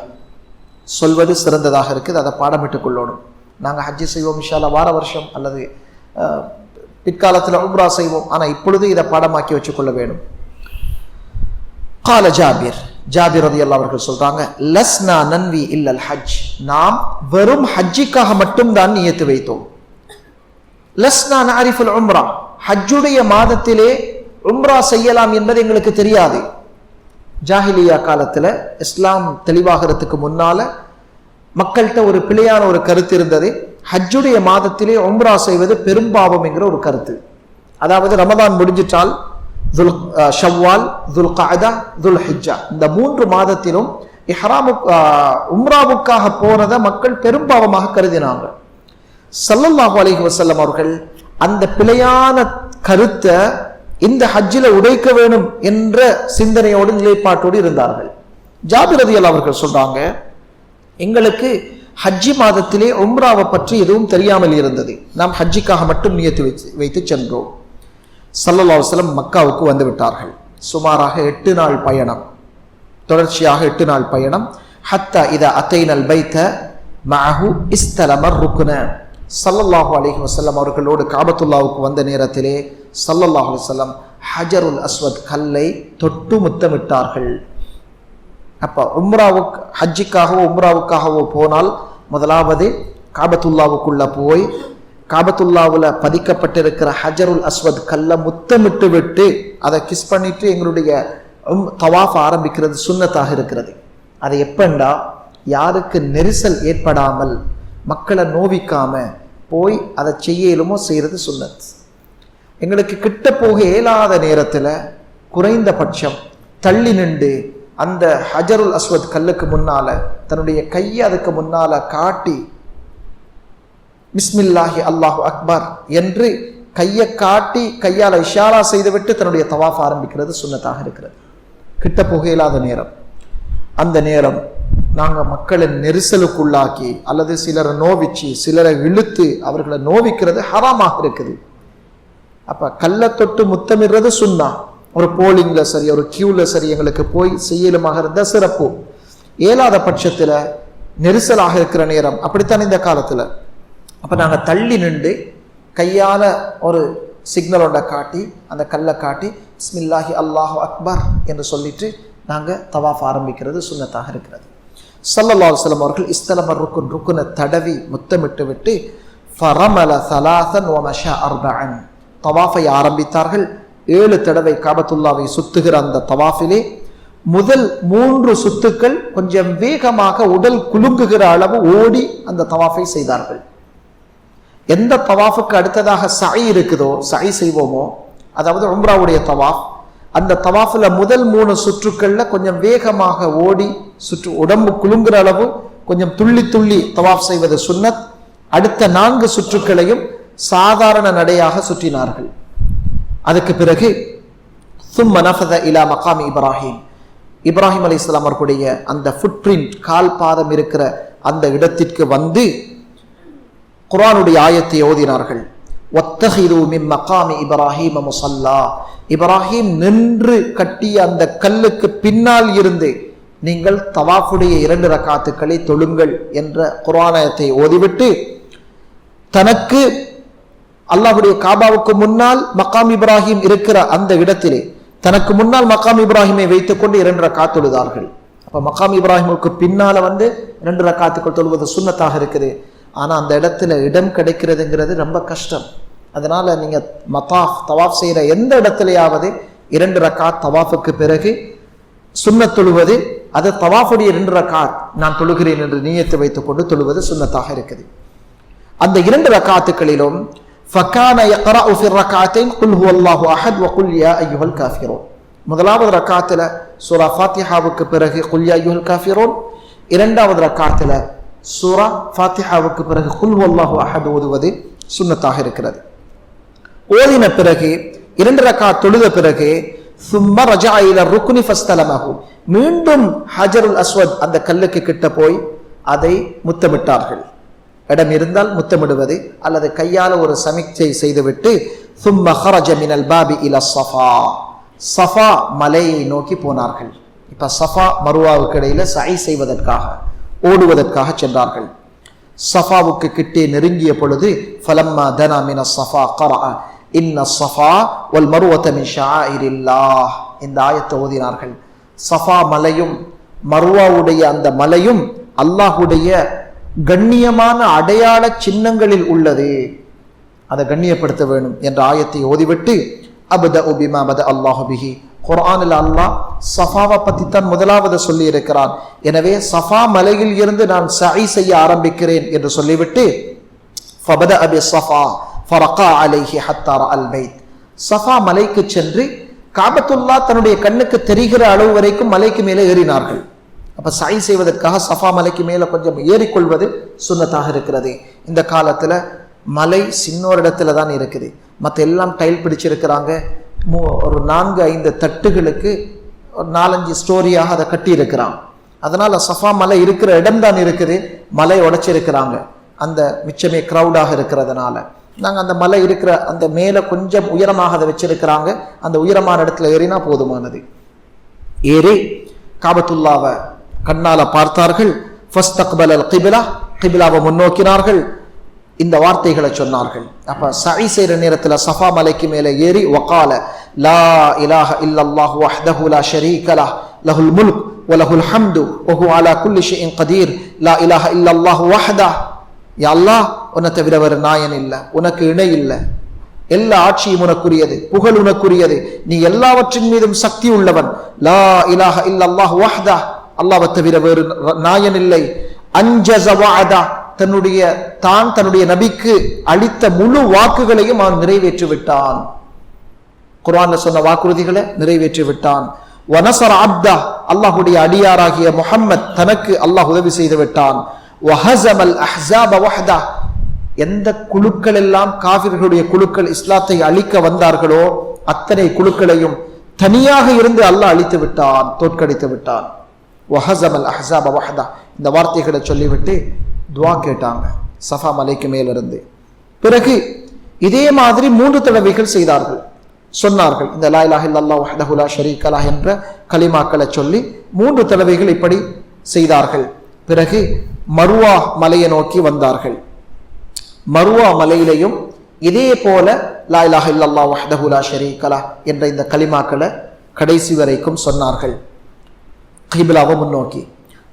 Speaker 1: சொல்வது சிறந்ததாக இருக்குது. அதை பாடமிட்டுக் கொள்ளணும். நாங்கள் ஹஜ்ஜி செய்வோம் இன்ஷா அல்லாஹ் வார வருஷம் அல்லது பிற்காலத்தில் உம்ரா செய்வோம். ஆனால் இப்பொழுது இதை பாடமாக்கி வச்சுக்கொள்ள வேணும். கால ஜாபிர் ரலியல்லாஹு அவர்கள் சொல்றாங்க, லஸ்னா நன்வி இல்லல் ஹஜ், நாம் வெறும் ஹஜ்ஜிக்காக மட்டும் தான் நியத்து வைத்தோம். லஸ்னா நஅரிஃபுல் உம்ரா, ஹஜ்ஜுடைய மாதத்திலே உம்ரா செய்யலாம் என்பது எங்களுக்கு தெரியாது. ஜாஹிலியா காலத்துல இஸ்லாம் தெளிவாகிறதுக்கு முன்னால மக்கள்கிட்ட ஒரு பிழையான ஒரு கருத்து இருந்தது. ஹஜ்ஜுடைய மாதத்திலே உம்ரா செய்வது பெரும்பாவம் என்கிற ஒரு கருத்து. அதாவது ரமதான் முடிஞ்சிட்டால் ஷவ்வால், துல் கஅதா, துல் ஹிஜ்ஜா, இந்த 3 மாதத்திலும் உம்ராவுக்காக போனதை மக்கள் பெரும்பாவமாக கருதினாங்க. ஸல்லல்லாஹு அலைஹி வஸல்லம் அவர்கள் அந்த பிழையான கருத்தை இந்த ஹஜ்ஜில உடைக்க வேணும் என்ற சிந்தனையோடு நிலைப்பாட்டோடு இருந்தார்கள். ஜாபிர் ரலியல்லாஹு அவர்கள் சொல்றாங்க, எங்களுக்கு ஹஜ்ஜி மாதத்திலே உம்ராவை பற்றி எதுவும் தெரியாமல் இருந்தது. நாம் ஹஜ்ஜிக்காக மட்டும் நியத்து வைத்து சென்றோம். ஸல்லல்லாஹு அலைஹி வஸல்லம் மக்காவுக்கு வந்து விட்டார்கள். சுமாராக 8 நாள் பயணம், தொடர்ச்சியாக 8 நாள் பயணம். ஹத்தா இதா அத்தைனல் பைத்த மஅஹு இஸ்தலமர் ருக்ன. ஸல்லல்லாஹு அலைஹி வஸல்லம் அவர்களோடு காபத்துல்லாவுக்கு வந்த நேரத்திலே ஸல்லல்லாஹு அலைஹி வஸல்லம் ஹஜருல் அஸ்வத் கல்லை தொட்டு முத்தமிட்டார்கள். அப்ப ஹஜ்ஜிக்காகவோ உம்ராவுக்காகவோ போனால் முதலாவது காபத்துல்லாவுக்குள்ள போய் காபத்துல்லாவுல பதிக்கப்பட்டிருக்கிற ஹஜருல் அஸ்வத் கல்லை முத்தமிட்டு விட்டு அதை கிஸ் பண்ணிட்டு எங்களுடைய தவாஃப் ஆரம்பிக்கிறது சுன்னத்தாக இருக்கிறது. அது எப்பண்டா யாருக்கு நெரிசல் ஏற்படாமல் மக்களை நோவிக்காம போய் அதை செய்யலுமோ செய்யறது சுன்னத். எங்களுக்கு கிட்ட போக இயலாத நேரத்தில் குறைந்தபட்சம் தள்ளி நின்று அந்த ஹஜருல் அஸ்வத் கல்லுக்கு முன்னால தன்னுடைய கையை அதுக்கு முன்னால காட்டி பிஸ்மில்லாஹி அல்லாஹு அக்பர் என்று கையை காட்டி கையால் இஷாரா செய்துவிட்டு தன்னுடைய தவாஃப் ஆரம்பிக்கிறது சுன்னத்தாக இருக்கிறது. கிட்ட போக இயலாத நேரம், அந்த நேரம் நாங்கள் மக்களை நெரிசலுக்குள்ளாக்கி அல்லது சிலரை நோவிச்சு சிலரை இழுத்து அவர்களை நோவிக்கிறது ஹராமாக இருக்குது. அப்ப கல்லை தொட்டு முத்தமிடுறது சுன்னா. ஒரு போலிங்ல சரி, ஒரு கியூல சரி எங்களுக்கு போய் செய்யலுமாக இருந்த சிறப்பு. இயலாத பட்சத்துல நெரிசலாக இருக்கிற நேரம் அப்படித்தான் இந்த காலத்துல. அப்ப நாங்க தள்ளி நின்று கையால ஒரு சிக்னலோட காட்டி அந்த கல்லை காட்டி பிஸ்மில்லாஹி அல்லாஹு அக்பர் என்று சொல்லிட்டு நாங்க தவாஃப் ஆரம்பிக்கிறது சுன்னத்தாக இருக்கிறது. ஸல்லல்லாஹு அலைஹி வஸல்லம் அவர்கள் இஸ்தலமர் ருக்குனை தடவி முத்தமிட்டு விட்டு ஃபரமல ஸலாஸன் வ மஷா அர்பஅன் தவாஃபை ஆரம்பித்தார்கள். 7 தடவை காபத்துல்லாவை சுத்துகிற அந்த தவாஃபிலே முதல் 3 சுத்துக்கள் கொஞ்சம் வேகமாக உடல் குலுங்குகிற அளவு ஓடி அந்த தவாஃபை செய்தார்கள். எந்த தவாஃபுக்கு அடுத்ததாக சை இருக்குதோ, சை செய்வோமோ, அதாவது உம்ராவுடைய தவாஃப், அந்த தவாஃபில் முதல் 3 சுற்றுக்கள்ல கொஞ்சம் வேகமாக ஓடி உடம்பு குலுங்குற அளவு கொஞ்சம் துள்ளி துள்ளி தவாஃப் செய்வது சுன்னத். அடுத்த 4 சுற்றுக்களையும் சாதாரண நடையாக சுற்றினார்கள். அதுக்கு பிறகு சும்ம நஃபத இலா மகாமி இப்ராஹிம் அலைஹிஸ்ஸலாம் அவர்களுடைய அந்த ஃபுட் பிரிண்ட், கால் பாதம் இருக்கிற அந்த இடத்திற்கு வந்து குர்ஆனுடைய ஆயத்தை ஓதினார்கள். வத்தஹிது மின் மகாமி இப்ராஹீம முஸல்லா, இப்ராஹிம் நின்று கட்டிய அந்த கல்லுக்கு பின்னால் இருந்து நீங்கள் தவாஃபுடைய 2 ரக்காத்துக்களை தொழுங்கள் என்ற குர்ஆனத்தை ஓதிவிட்டு தனக்கு அல்லாஹ்வுடைய காபாவுக்கு முன்னால் மகாம் இப்ராஹிம் இருக்கிற அந்த இடத்திலே தனக்கு முன்னால் மகாம் இப்ராஹிமை வைத்துக் கொண்டு 2 ரக்காத் தொழுதார்கள். அப்ப மகாம் இப்ராஹிமுக்கு பின்னால வந்து 2 ரக்காத்துக்கள் தொழுவது சுன்னத்தாக இருக்குது. ஆனா அந்த இடத்துல இடம் கிடைக்கிறதுங்கிறது ரொம்ப கஷ்டம். அதனால நீங்க தவாஃப் செய்யற எந்த இடத்துலயாவது 2 ரக்காத் தவாஃபுக்கு பிறகு சுன்னத் தொழுவது, அது தவாஃபுடைய 2 ரக்காத் நான் தொழுகிறேன் என்று நியத்து வைத்துக் கொண்டு தொழுவது சுன்னத்தாக இருக்குது. அந்த 2 ரக்காத்துக்களிலும் فَكَانَ يَقْرَأُ فِي الرَّكْعَتَيْنِ قُلْ هُوَ اللَّهُ أَحَدٌ وَقُلْ يَا أَيُّهَا الْكَافِرُونَ. முதலாவது ரக்காத்துல சூரா ஃபாத்திஹாவுக்கு பிறகு குல் யா அய்யுஹல் காஃபிரூன், இரண்டாவது ரக்காத்துல சூரா ஃபாத்திஹாவுக்கு பிறகு குல் ஹுவல்லாஹு அஹத் ஓதுவது சுன்னத்தாக இருக்கிறது. ஓதின பிறகு 2 ரக்காத் தொழுத பிறகு ثُمَّ رَجَعَ إِلَى الرُّكْنِ فَاسْتَلَمَهُ, மீண்டும் ஹஜருல் அஸ்வத் அந்த கல்லுக்கு கிட்ட போய் அதை முத்தமிட்டார்கள். இடம் இருந்தால் முத்தமிடுவது அல்லது கையால ஒரு சமிக்ஞை செய்துவிட்டு ثُمَّ خَرَجَ مِنَ الْبَابِ إِلَى الصَّفَا, சஃபா மலையை நோக்கி போனார்கள். இப்ப சஃபா மருவாவுக்கு இடையில சை செய்வதற்காக ஓடுவதற்காக சென்றார்கள். சஃபாவுக்கு கிட்டே நெருங்கிய பொழுது ஃபலம்மா தனா மின ஸஃபா क़ரஅ இன்ன ஸஃபா வல் மர்வத மின் ஷஆயிரில்லாஹ், இந்த ஆயத்தை ஓதினார்கள். சஃபா மலையும் மர்வாவுடைய அந்த மலையும் அல்லாஹ்வுடைய கண்ணியமான அடையாள சின்னங்களில் உள்ளது, அதை கண்ணியப்படுத்த வேண்டும் என்ற ஆயத்தை ஓதிவிட்டு அப்தஉ பிமா பத அல்லாஹு பிஹி, குர்ஆனில் அல்லாஹ் சஃபாவை பத்தி தான் முதலாவது சொல்லி இருக்கிறான். எனவே சஃபா மலையில் இருந்து நான் சஇ செய்ய ஆரம்பிக்கிறேன் என்று சொல்லிவிட்டு ஃபபதஅ பிஸ்ஸஃபா ஃபரகா அலைஹி ஹத்தா ரஅல் பைத், சஃபா மலைக்கு சென்று காபத்துல்லா தன்னுடைய கண்ணுக்கு தெரிகிற அளவு வரைக்கும் மலைக்கு மேலே ஏறினார்கள். அப்ப சாய் செய்வதற்காக சஃபா மலைக்கு மேல கொஞ்சம் ஏறிக்கொள்வது சுன்னத்தாக இருக்கிறது. இந்த காலத்துல மலை சின்னொரு இடத்துல தான் இருக்குது, மற்ற எல்லாம் டைல் பிடிச்சிருக்கிறாங்க. ஒரு 4-5 தட்டுகளுக்கு ஒரு 4-5 ஸ்டோரியாக அதை கட்டி இருக்கிறான். அதனால சஃபா மலை இருக்கிற இடம் தான் இருக்குது, மலை உடைச்சிருக்கிறாங்க. அந்த மிச்சமே கிரௌடாக இருக்கிறதுனால நாங்கள் அந்த மலை இருக்கிற அந்த மேலே கொஞ்சம் உயரமாக அதை வச்சிருக்கிறாங்க. அந்த உயரமான இடத்துல ஏறினா போதுமானது. ஏறி காபத்துல்லாவை கண்ணால பார்த்தார்கள். ஃபஸ்தக்பலல் கிபிலா, கிபிலாவை முன்னோக்கினார்கள். இந்த வார்த்தைகளை சொன்னார்கள். அப்ப சஇ செய்கிற நேரத்தில் சஃபா மலைக்கு மேலே ஏறி வகால லா இலாஹ இல்லல்லாஹு வஹ்தஹு லா ஷரீக லஹ் லஹுல் முல்க் வ லஹுல் ஹம்து வ ஹுவ அலா குல்லி ஷைஇன் கதீர் லா இலாஹ இல்லல்லாஹு வஹ்தஹு. யா அல்லாஹ், உன்னை தவிர வேறு நாயன் இல்லை, உனக்கு இணை இல்லை, எல்லா ஆட்சியும் உனக்குரியது, புகழ் உனக்குரியது, நீ எல்லாவற்றின் மீதும் சக்தி உள்ளவன். லா இலாஹ இல்லல்லாஹு வஹ்தஹு, அல்லாஹ்வை தவிர வேறு நாயன் இல்லை. அன்ஜஸ வஅதா, தன்னுடைய நபிக்கு அளித்த முழு வாக்குகளையும் அவன் நிறைவேற்றி விட்டான். குர்ஆன்ல சொன்ன வாக்குறுதிகளை நிறைவேற்றி விட்டான். வனஸர அப்தா, அல்லாஹ்வுடைய அடியாராகிய முஹம்மத் தனக்கு அல்லாஹ் உதவி செய்து விட்டான். வஹஸமல் அஹ்ஸாப வஹ்தா, எந்த குழுக்கள் எல்லாம் காஃபிர்களுடைய குழுக்கள் இஸ்லாத்தை அழிக்க வந்தார்களோ அத்தனை குழுக்களையும் தனியாக இருந்து அல்லாஹ் அழித்து விட்டான், தோற்கடித்து விட்டான். வஹஸமல் அஹ்ஸாப வஹ்தா, இந்த வார்த்தைகளை சொல்லிவிட்டு துவா கேட்டாங்க சஃபா மலைக்கு மேலிருந்து. பிறகு இதே மாதிரி 3 தடவைகள் செய்தார்கள், சொன்னார்கள். இந்த லா இலாஹ இல்லல்லாஹு வஹ்தஹு லா ஷரீக லஹ் என்ற கலிமாக்களை சொல்லி 3 தடவைகள் இப்படி செய்தார்கள். பிறகு மருவா மலையை நோக்கி வந்தார்கள். மருவா மலையிலையும் இதே போல லா இலாஹ இல்லல்லாஹு வஹ்தஹு லா ஷரீக லஹ் என்ற இந்த கலிமாக்களை கடைசி வரைக்கும் சொன்னார்கள், கிபிலாவை முன்னோக்கி.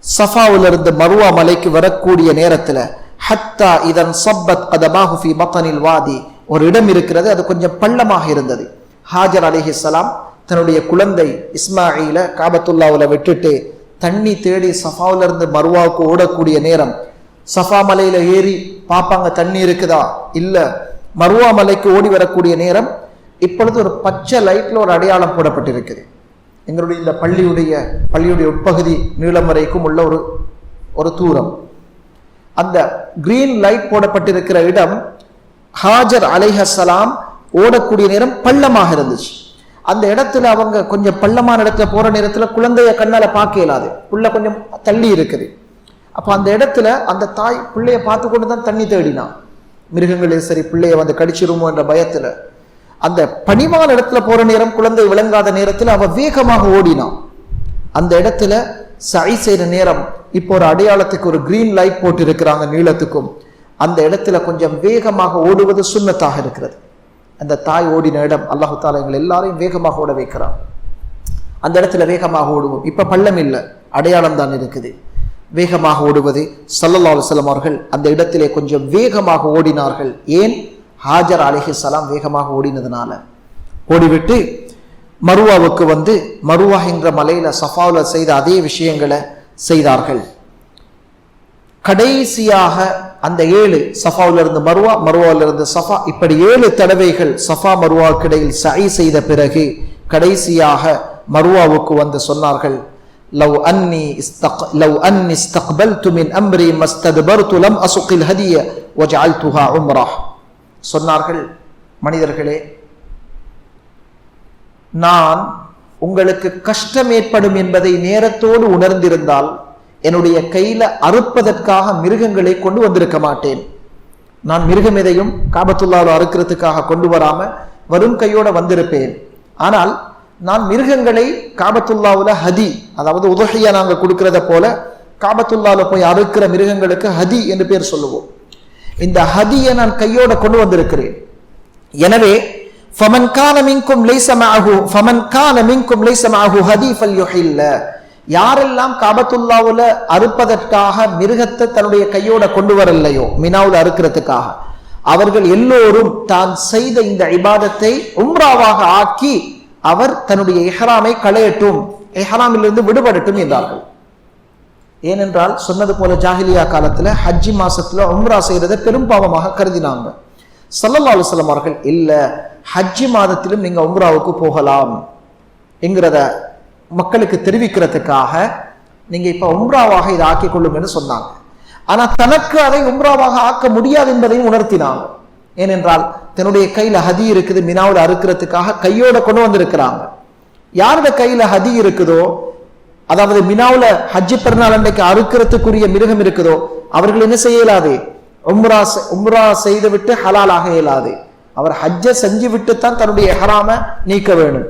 Speaker 1: சஃபாவிலிருந்து மருவா மலைக்கு வரக்கூடிய நேரத்தில் ஹத்தா இதன் சப்பத் கதமாஹு ஃபீ மத்னில் வாதி, ஒரு இடம் இருக்கிறது, அது கொஞ்சம் பள்ளமாக இருந்தது. ஹாஜர் அலைஹிஸ்ஸலாம் தன்னுடைய குழந்தை இஸ்மாயில காபத்துல்லாவில் விட்டுட்டு தண்ணி தேடி சஃபாவிலிருந்து மருவாவுக்கு ஓடக்கூடிய நேரம், சஃபா மலையில ஏறி பார்ப்பாங்க தண்ணி இருக்குதா, இல்ல. மருவா மலைக்கு ஓடி வரக்கூடிய நேரம் இப்பொழுது ஒரு பச்சை லைட்ல ஒரு அடையாளம் போடப்பட்டிருக்குது. எங்களுடைய இந்த பள்ளியுடைய உட்பகுதி நீளம் வரைக்கும் உள்ள ஒரு தூரம். அந்த கிரீன் லைட் போடப்பட்டிருக்கிற இடம் ஹாஜர் அலைஹிஸ்ஸலாம் ஓடக்கூடிய நேரம் பள்ளமாக இருந்துச்சு. அந்த இடத்துல அவங்க கொஞ்சம் பள்ளமான இடத்துல போற நேரத்துல குழந்தைய கண்ணால பார்க்க இயலாது, புள்ள கொஞ்சம் தள்ளி இருக்குது. அப்ப அந்த இடத்துல அந்த தாய் பிள்ளைய பார்த்து கொண்டு தான் தண்ணி தேடினான். மிருகங்களே சரி பிள்ளைய வந்து கடிச்சிருமோ என்ற பயத்துல. அந்த பனிமான இடத்துல போற நேரம், குழந்தை விளங்காத நேரத்தில் அவ வேகமாக ஓடினான். அந்த இடத்துல சஇ செய்கிற நேரம் இப்போ ஒரு அடையாளத்துக்கு ஒரு கிரீன் லைட் போட்டு இருக்கிறாங்க நீளத்துக்கும். அந்த இடத்துல கொஞ்சம் வேகமாக ஓடுவது சுன்னத்தாக இருக்கிறது. அந்த தாய் ஓடின இடம் அல்லாஹு தாலா எங்களை எல்லாரையும் வேகமாக ஓட வைக்கிறான். அந்த இடத்துல வேகமாக ஓடுவோம். இப்ப பள்ளம் இல்லை, அடையாளம் தான் இருக்குது. வேகமாக ஓடுவது ஸல்லல்லாஹு அலைஹி வஸல்லம் அவர்கள் அந்த இடத்திலே கொஞ்சம் வேகமாக ஓடினார்கள். ஏன்? ஹாஜர் அலைஹிஸ்ஸலாம் வேகமாக ஓடினதுனால. ஓடிவிட்டு மருவாவுக்கு வந்து மருவா என்ற மலையில சஃபாவுல செய்த அதே விஷயங்களை செய்தார்கள். கடைசியாக அந்த 7 சஃபாவுல இருந்து மருவா, மருவாவில இருந்து சஃபா, இப்படி 7 தடவைகள் சஃபா மருவாவுக்கு இடையில் சஇ செய்த பிறகு கடைசியாக மருவாவுக்கு வந்து சொன்னார்கள், லவ் அன்னி இஸ்தக்பல்து மின் அம்ரி மஸ்தத்பர்து லம் அசுகில் ஹதிய வஜஅல்துஹா உம்ரஹ். சொன்னார்கள், மனிதர்களே, நான் உங்களுக்கு கஷ்டம் ஏற்படும் என்பதை நேரத்தோடு உணர்ந்திருந்தால் என்னுடைய கையில அறுப்பதற்காக மிருகங்களை கொண்டு வந்திருக்க மாட்டேன். நான் மிருகம் எதையும் காபத்துல்லாஹ்ல அறுக்கிறதுக்காக கொண்டு வராம வரும் கையோட வந்திருப்பேன். ஆனால் நான் மிருகங்களை காபத்துல்லாஹ்ல ஹதி, அதாவது உதுஹியா நாங்க கொடுக்கிறத போல காபத்துல்லாஹ்ல போய் அறுக்கிற மிருகங்களுக்கு ஹதி என்று பேர் சொல்லுவோம். இந்த ஹதியை நான் கையோட கொண்டு வந்திருக்கிறேன். எனவே ஃபமன் கான மின்கும் லைஸ மஅஹு ஹதி ஃபல்யுஹில்ல, யாரெல்லாம் காபத்துல்லாஹ்ல அறுப்பதற்காக மிருகத்தை தன்னுடைய கையோட கொண்டு வரலையோ, மினாவுல அறுக்கிறதுக்காக, அவர்கள் எல்லோரும் தான் செய்த இந்த இபாதத்தை உம்ராவாக ஆக்கி அவர் தன்னுடைய இஹ்ராமை களையட்டும், இஹ்ராமிலிருந்து விடுபடட்டும் என்றார்கள். ஏனென்றால் சொன்னது போல ஜாஹிலியா காலத்துல ஹஜ்ஜி மாசத்துல உம்ரா செய்யறதை பெரும் பாவமாக கருதினாங்க. ஸல்லல்லாஹு அலைஹி வஸல்லம் அவர்கள் இல்ல, ஹஜ்ஜி மாதத்திலும் நீங்க உம்ராவுக்கு போகலாம், என்கிறத மக்களுக்கு தெரிவிக்கிறதுக்காக நீங்க இப்ப உம்ராவாக இதை ஆக்கிக் கொள்ளுங்கன்னு சொன்னாங்க. ஆனா தனக்கு அதை உம்ராவாக ஆக்க முடியாது என்பதையும் உணர்த்தினாங்க. ஏனென்றால் தன்னுடைய கையில ஹதி இருக்குது, மினாவில் அறுக்கிறதுக்காக கையோட கொண்டு வந்திருக்கிறாங்க. யாரோட கையில ஹதி இருக்குதோ, அதாவது மினாவுல ஹஜ்ஜி பெருநாள் அன்றைக்கு அறுக்கிறதுக்குரிய மிருகம் இருக்குதோ, அவர்கள் என்ன செய்ய இயலாது? உம்ரா செய்து விட்டு ஹலால் ஆக இயலாது. அவர் ஹஜ்ஜ செஞ்சு விட்டுத்தான் தன்னுடைய ஹராம நீக்க வேணும்.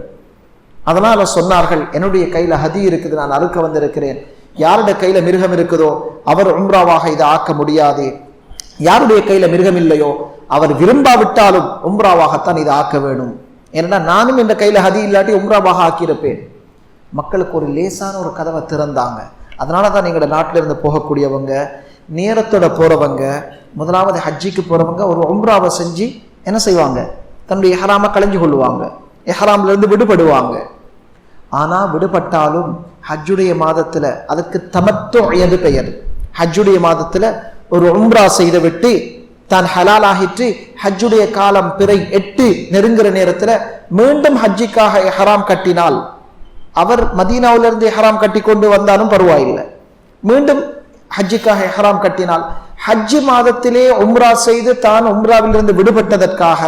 Speaker 1: அதனால சொன்னார்கள், என்னுடைய கையில ஹதி இருக்குது, நான் அறுக்க வந்திருக்கிறேன். யாருடைய கையில மிருகம் இருக்குதோ அவர் உம்ராவாக இதை ஆக்க முடியாது. யாருடைய கையில மிருகம் இல்லையோ அவர் விரும்பாவிட்டாலும் உம்ராவாகத்தான் இதை ஆக்க வேணும். ஏன்னா நானும் இந்த கையில ஹதி இல்லாட்டி உம்ராவாக ஆக்கியிருப்பேன். மக்களுக்கு ஒரு லேசான ஒரு கதவை திறந்தாங்க. அதனாலதான் எங்களோட நாட்டில இருந்து போகக்கூடியவங்க, நேரத்தோட போறவங்க, முதலாவது ஹஜ்ஜிக்கு போறவங்க ஒரு உம்ராவை செஞ்சு என்ன செய்வாங்க? தன்னுடைய இஹ்ராம களைஞ்சு கொள்ளுவாங்க, இஹ்ராம்ல இருந்து விடுபடுவாங்க. ஆனா விடுபட்டாலும் ஹஜ்ஜுடைய மாதத்துல, அதுக்கு தமத்து என்று பெயர், ஹஜ்ஜுடைய மாதத்துல ஒரு உம்ரா செய்து விட்டு தான் ஹலால் ஆகிட்டு ஹஜ்ஜுடைய காலம் பிறை 8 நெருங்குற நேரத்துல மீண்டும் ஹஜ்ஜிக்காக இஹ்ராம் கட்டினால், அவர் மதீனாவிலிருந்து இஹ்ராம் கட்டி கொண்டு வந்தாலும் பரவாயில்லை, மீண்டும் ஹஜ்ஜிக்காக இஹ்ராம் கட்டினால் ஹஜ்ஜி மாதத்திலே உம்ரா செய்து தான் உம்ராவிலிருந்து விடுபட்டதற்காக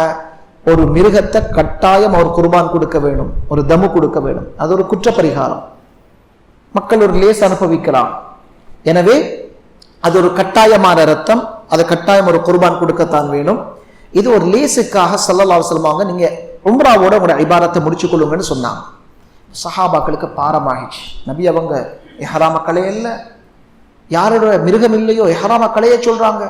Speaker 1: ஒரு மிருகத்தை கட்டாயம் அவர் குர்பான் கொடுக்க வேணும், ஒரு தமு கொடுக்க வேணும். அது ஒரு குற்ற பரிகாரம். மக்கள் ஒரு லேஸ் அனுபவிக்கலாம். எனவே அது ஒரு கட்டாயமான ரத்தம், அது கட்டாயம் ஒரு குர்பான் கொடுக்கத்தான் வேணும். இது ஒரு லேஸுக்காக ஸல்லல்லாஹு அலைஹி வஸல்லம் நீங்க உம்ராவோட உங்களோட இபாதத்தை முடிச்சு கொள்ளுங்கன்னு சொன்னாங்க. சஹாபாக்களுக்கு பாரமாகிச்சு. நபி அவங்க இஹ்ராம களையல்ல, யாரோட மிருகம் இல்லையோ இஹ்ராம களைய சொல்றாங்க.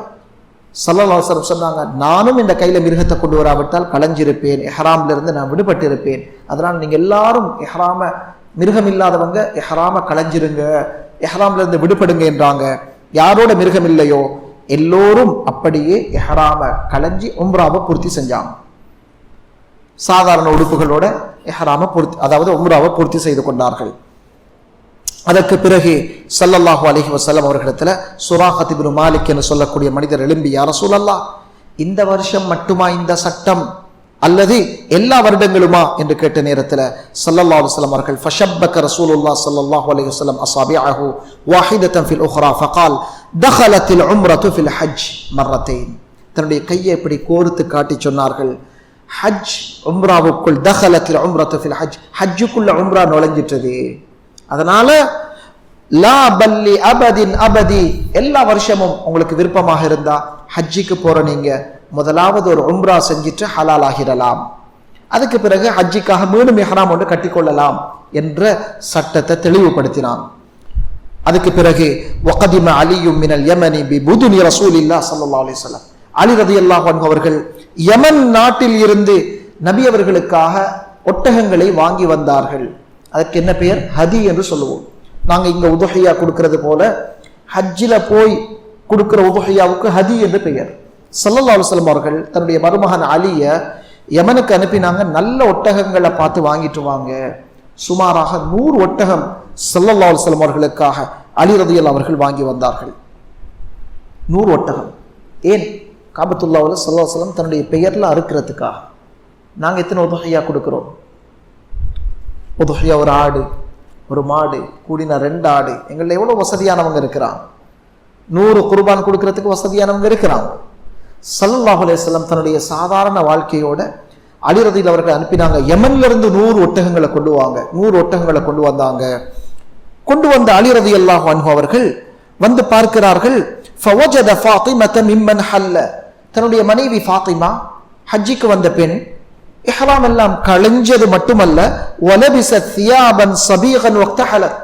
Speaker 1: ஸல்லல்லாஹு அலைஹி வஸல்லம் சொன்னாங்க, நானும் இந்த கையில மிருகத்தை கொண்டு வராவிட்டால் களைஞ்சிருப்பேன், இஹ்ராம்ல இருந்து நான் விடுபட்டு இருப்பேன். அதனால நீங்க எல்லாரும் இஹ்ராம, மிருகம் இல்லாதவங்க இஹ்ராம களைஞ்சிருங்க, இஹ்ராம்ல இருந்து விடுபடுங்க என்றாங்க. யாரோட மிருகம் இல்லையோ எல்லோரும் அப்படியே இஹ்ராம களைஞ்சி உம்ராவை பூர்த்தி செஞ்சாங்க. சாதாரண உடுப்புகளோட இஹ்ராம பூர்த்தி, அதாவது உம்ராவை பூர்த்தி செய்து கொண்டார்கள். அதற்கு பிறகு ஸல்லல்லாஹு அலைஹி வஸல்லம் அவர்களிடத்துல சுராஹத் இப்னு மாலிக் என்று சொல்லக்கூடிய மனிதர் எழும்பி, யா ரசூலல்லாஹ், இந்த வருஷம் மட்டுமா இந்த சட்டம் அல்லது எல்லா வருடங்களுமா என்று கேட்ட நேரத்தில் ஸல்லல்லாஹு அலைஹி வஸல்லம் அவர்கள் ஃபஷப்பக ரசூலுல்லாஹ் ஸல்லல்லாஹு அலைஹி வஸல்லம் அஸாபிஅஹு வாஹிதத்தன் ஃபில் உக்ரா ஃபகால் தഖலத்தில் உம்ரத்து ஃபில் ஹஜ் மர்ரத்தைன். தன்னுடைய கையை இப்படி கோர்த்து காட்டி சொன்னார்கள், ஹஜ் உம்ராவுக்குள், தഖலத்தில் உம்ரத்து ஃபில் ஹஜ், ஹஜ்ஜுக்குள்ள உம்ரா நுழைஞ்சிட்டது. அதனால லா பல்லி அபதின் அபதி, எல்லா வருஷமும் உங்களுக்கு விருப்பமாக இருந்தா ஹஜ்ஜிக்கு போற நீங்க முதலாவது ஒரு உம்ரா செஞ்சிட்டு ஹலால் ஆகிடலாம். அதுக்கு பிறகு ஹஜ்ஜிக்காக மீண்டும் இஹ்ராம் ஒன்று கட்டிக்கொள்ளலாம் என்ற சட்டத்தை தெளிவுபடுத்தினான். அதுக்கு பிறகு வகதிம அலியும் மினல் யமனி பி புதுனி ரசூலில்லாஹ் ஸல்லல்லாஹு அலைஹி வஸல்லம், அலி ரலியல்லாஹு அன்ஹு அவர்கள் யமன் நாட்டில் இருந்து நபி அவர்களுக்காக ஒட்டகங்களை வாங்கி வந்தார்கள். அதற்கு என்ன பெயர்? ஹதி என்று சொல்லுவோம். நாங்க இங்க உதுஹியா கொடுக்கிறது போல ஹஜ்ஜில போய் கொடுக்கிற உதுஹியாவுக்கு ஹதி என்று பெயர். ஸல்லல்லாஹு அலைஹி வஸல்லம் அவர்கள் தன்னுடைய மருமகன் அலிய யமனுக்கு அனுப்பினாங்க. நல்ல ஒட்டகங்களை பார்த்து வாங்கிட்டு வாங்க. சுமாராக 100 ஒட்டகம் ஸல்லல்லாஹு அலைஹி வஸல்லம் அவர்களுக்காக அலி ரலியல்லாஹு அவர்கள் வாங்கி வந்தார்கள். 100 ஒட்டகம். ஏன்? காபத்துல்லாஹ்வுல ஸல்லல்லாஹு அலைஹி வஸல்லம் தன்னுடைய பெயர்ல அறுக்கிறதுக்காக. நாங்க எத்தனை உதுஹியா கொடுக்கிறோம்? உதுஹியா ஒரு ஆடு, ஒரு மாடு, கூடின 2 ஆடு. எங்களில் எவ்வளவு வசதியானவங்க இருக்கிறாங்க. 100 குர்பான் கொடுக்கறதுக்கு வசதியானவங்க இருக்கிறாங்க. ஸல்லல்லாஹு அலைஹி வஸல்லம் தன்னுடைய சாதாரண வாழ்க்கையோட அலி ரலியல்லாஹு அவர்கள் அனுப்பினாங்க. யமன்ல இருந்து 100 ஒட்டகங்களை கொண்டு வாங்க. 100 ஒட்டகங்களை கொண்டு வந்தாங்க. கொண்டு வந்த அலி ரலியல்லாஹு அன்ஹு அவர்கள் வந்து பார்க்கிறார்கள். ஃபவஜத ஃபாத்திமத மிம்மன் ஹல்ல, தன்னுடைய மனைவி ஃபாத்திமா, ஹஜ்ஜிக்கு வந்த பெண், இஹ்ராம் எல்லாம் களைஞ்சது மட்டுமல்ல, வலபிஸத் தியாபன் சபீகன் வக்தஹலத்,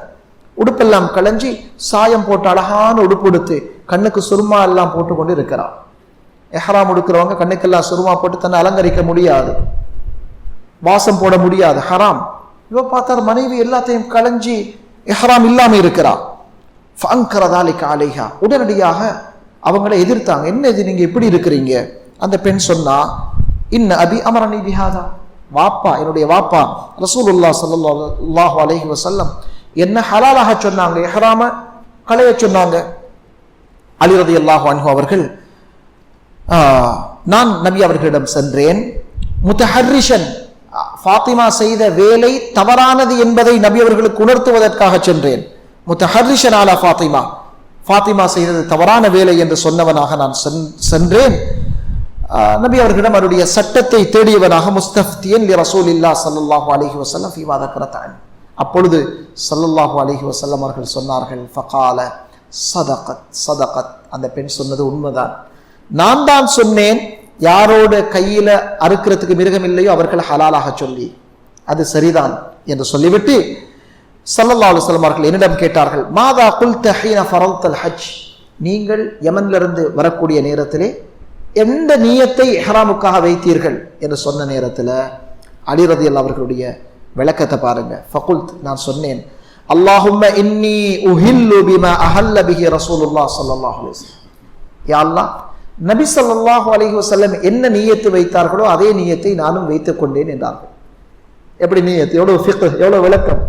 Speaker 1: உடுப்பெல்லாம் களைஞ்சி சாயம் போட்டு அழகான உடுப்பு உடுத்து கண்ணுக்கு சுருமா எல்லாம் போட்டு கொண்டு இருக்கிறார். இஹ்ராம் உடுக்கிறவங்க கண்ணுக்கெல்லாம் சுருமா போட்டு தன்னை அலங்கரிக்க முடியாது, வாசம் போட முடியாது, ஹராம். இவ பார்த்தார் மனைவி எல்லாத்தையும் களைஞ்சி இஹ்ராம் இல்லாம இருக்கிறார். ஃபஅன்கர ذلك عليها, உடனடியாக அவங்களை எதிர்த்தாங்க. என்ன இது, நீங்க இப்படி இருக்கிறீங்க? அந்த பெண் சொன்னா, இன்ன அபி அமரனி பிஹாதா, வாப்பா, என்னுடைய வாப்பா ரசூலுல்லாஹ் ஸல்லல்லாஹு அலைஹி வஸல்லம் என்ன ஹலாலாக சொன்னாங்க, இஹ்ராம களைய சொன்னாங்க. அலி ரலியல்லாஹு அன்ஹு அவர்கள், நான் நபி அவர்களிடம் சென்றேன். முத்தஹர்ரிஷன் ஃபாத்திமா செய்த வேலை தவறானது என்பதை நபி அவர்களுக்கு உணர்த்துவதற்காக சென்றேன். முத்தஹர்ரிஷன் அலா ஃபாத்திமா, ஃபாத்திமா செய்தது தவறான வேலை என்று சொன்னவனாக நான் சென்றேன். நபி அவர்களிடம் அவருடைய சட்டத்தை தேடியவனாக முஸ்தஃப்தியன் லி ரசூலில்லாஹ் ஸல்லல்லாஹு அலைஹி வஸல்லம் ஃபீமா தக்கரதான். அப்பொழுது ஸல்லல்லாஹு அலைஹி வஸல்லம் அவர்கள் சொன்னார்கள், ஃபகால சதகத் சதகத், அந்த பெண் சொன்னது உண்மைதான், நான் தான் சொன்னேன் யாரோட கையில அறுக்கிறதுக்கு மிருகம் இல்லையோ அவர்கள் ஹலாலாக சொல்லி, அது சரிதான் என்று சொல்லிவிட்டு ஸல்லல்லாஹு அலைஹி வஸல்லம் அவர்கள் என்னிடம் கேட்டார்கள், மாதா குல்த ஹீன ஃபரல்தல் ஹஜ், நீங்கள் யமனிலிருந்து வரக்கூடிய நேரத்திலே எந்த நியத்தை இஹ்ராமுக்காக வைத்தீர்கள் என்று சொன்ன நேரத்தில் அலி ரலியல்லாஹு அவர்களுடைய விளக்கத்தை பாருங்க. ஃபகுல்த், நான் சொன்னேன், அல்லாஹும்ம இன்னி உஹில்லு பிமா அஹல்ல பிஹி ரசூலுல்லாஹ் ஸல்லல்லாஹு அலைஹி வஸல்லம், யா அல்லாஹ், நபி ஸல்லல்லாஹு அலைஹி வஸல்லம் என்ன நியத்து வைத்தார்களோ அதே நியத்தை நானும் வைத்துக் கொண்டேன் என்றார்கள். எப்படி நியத்து, எவ்வளவு ஃபிக்ஹ், எவ்வளவு விளக்கம்.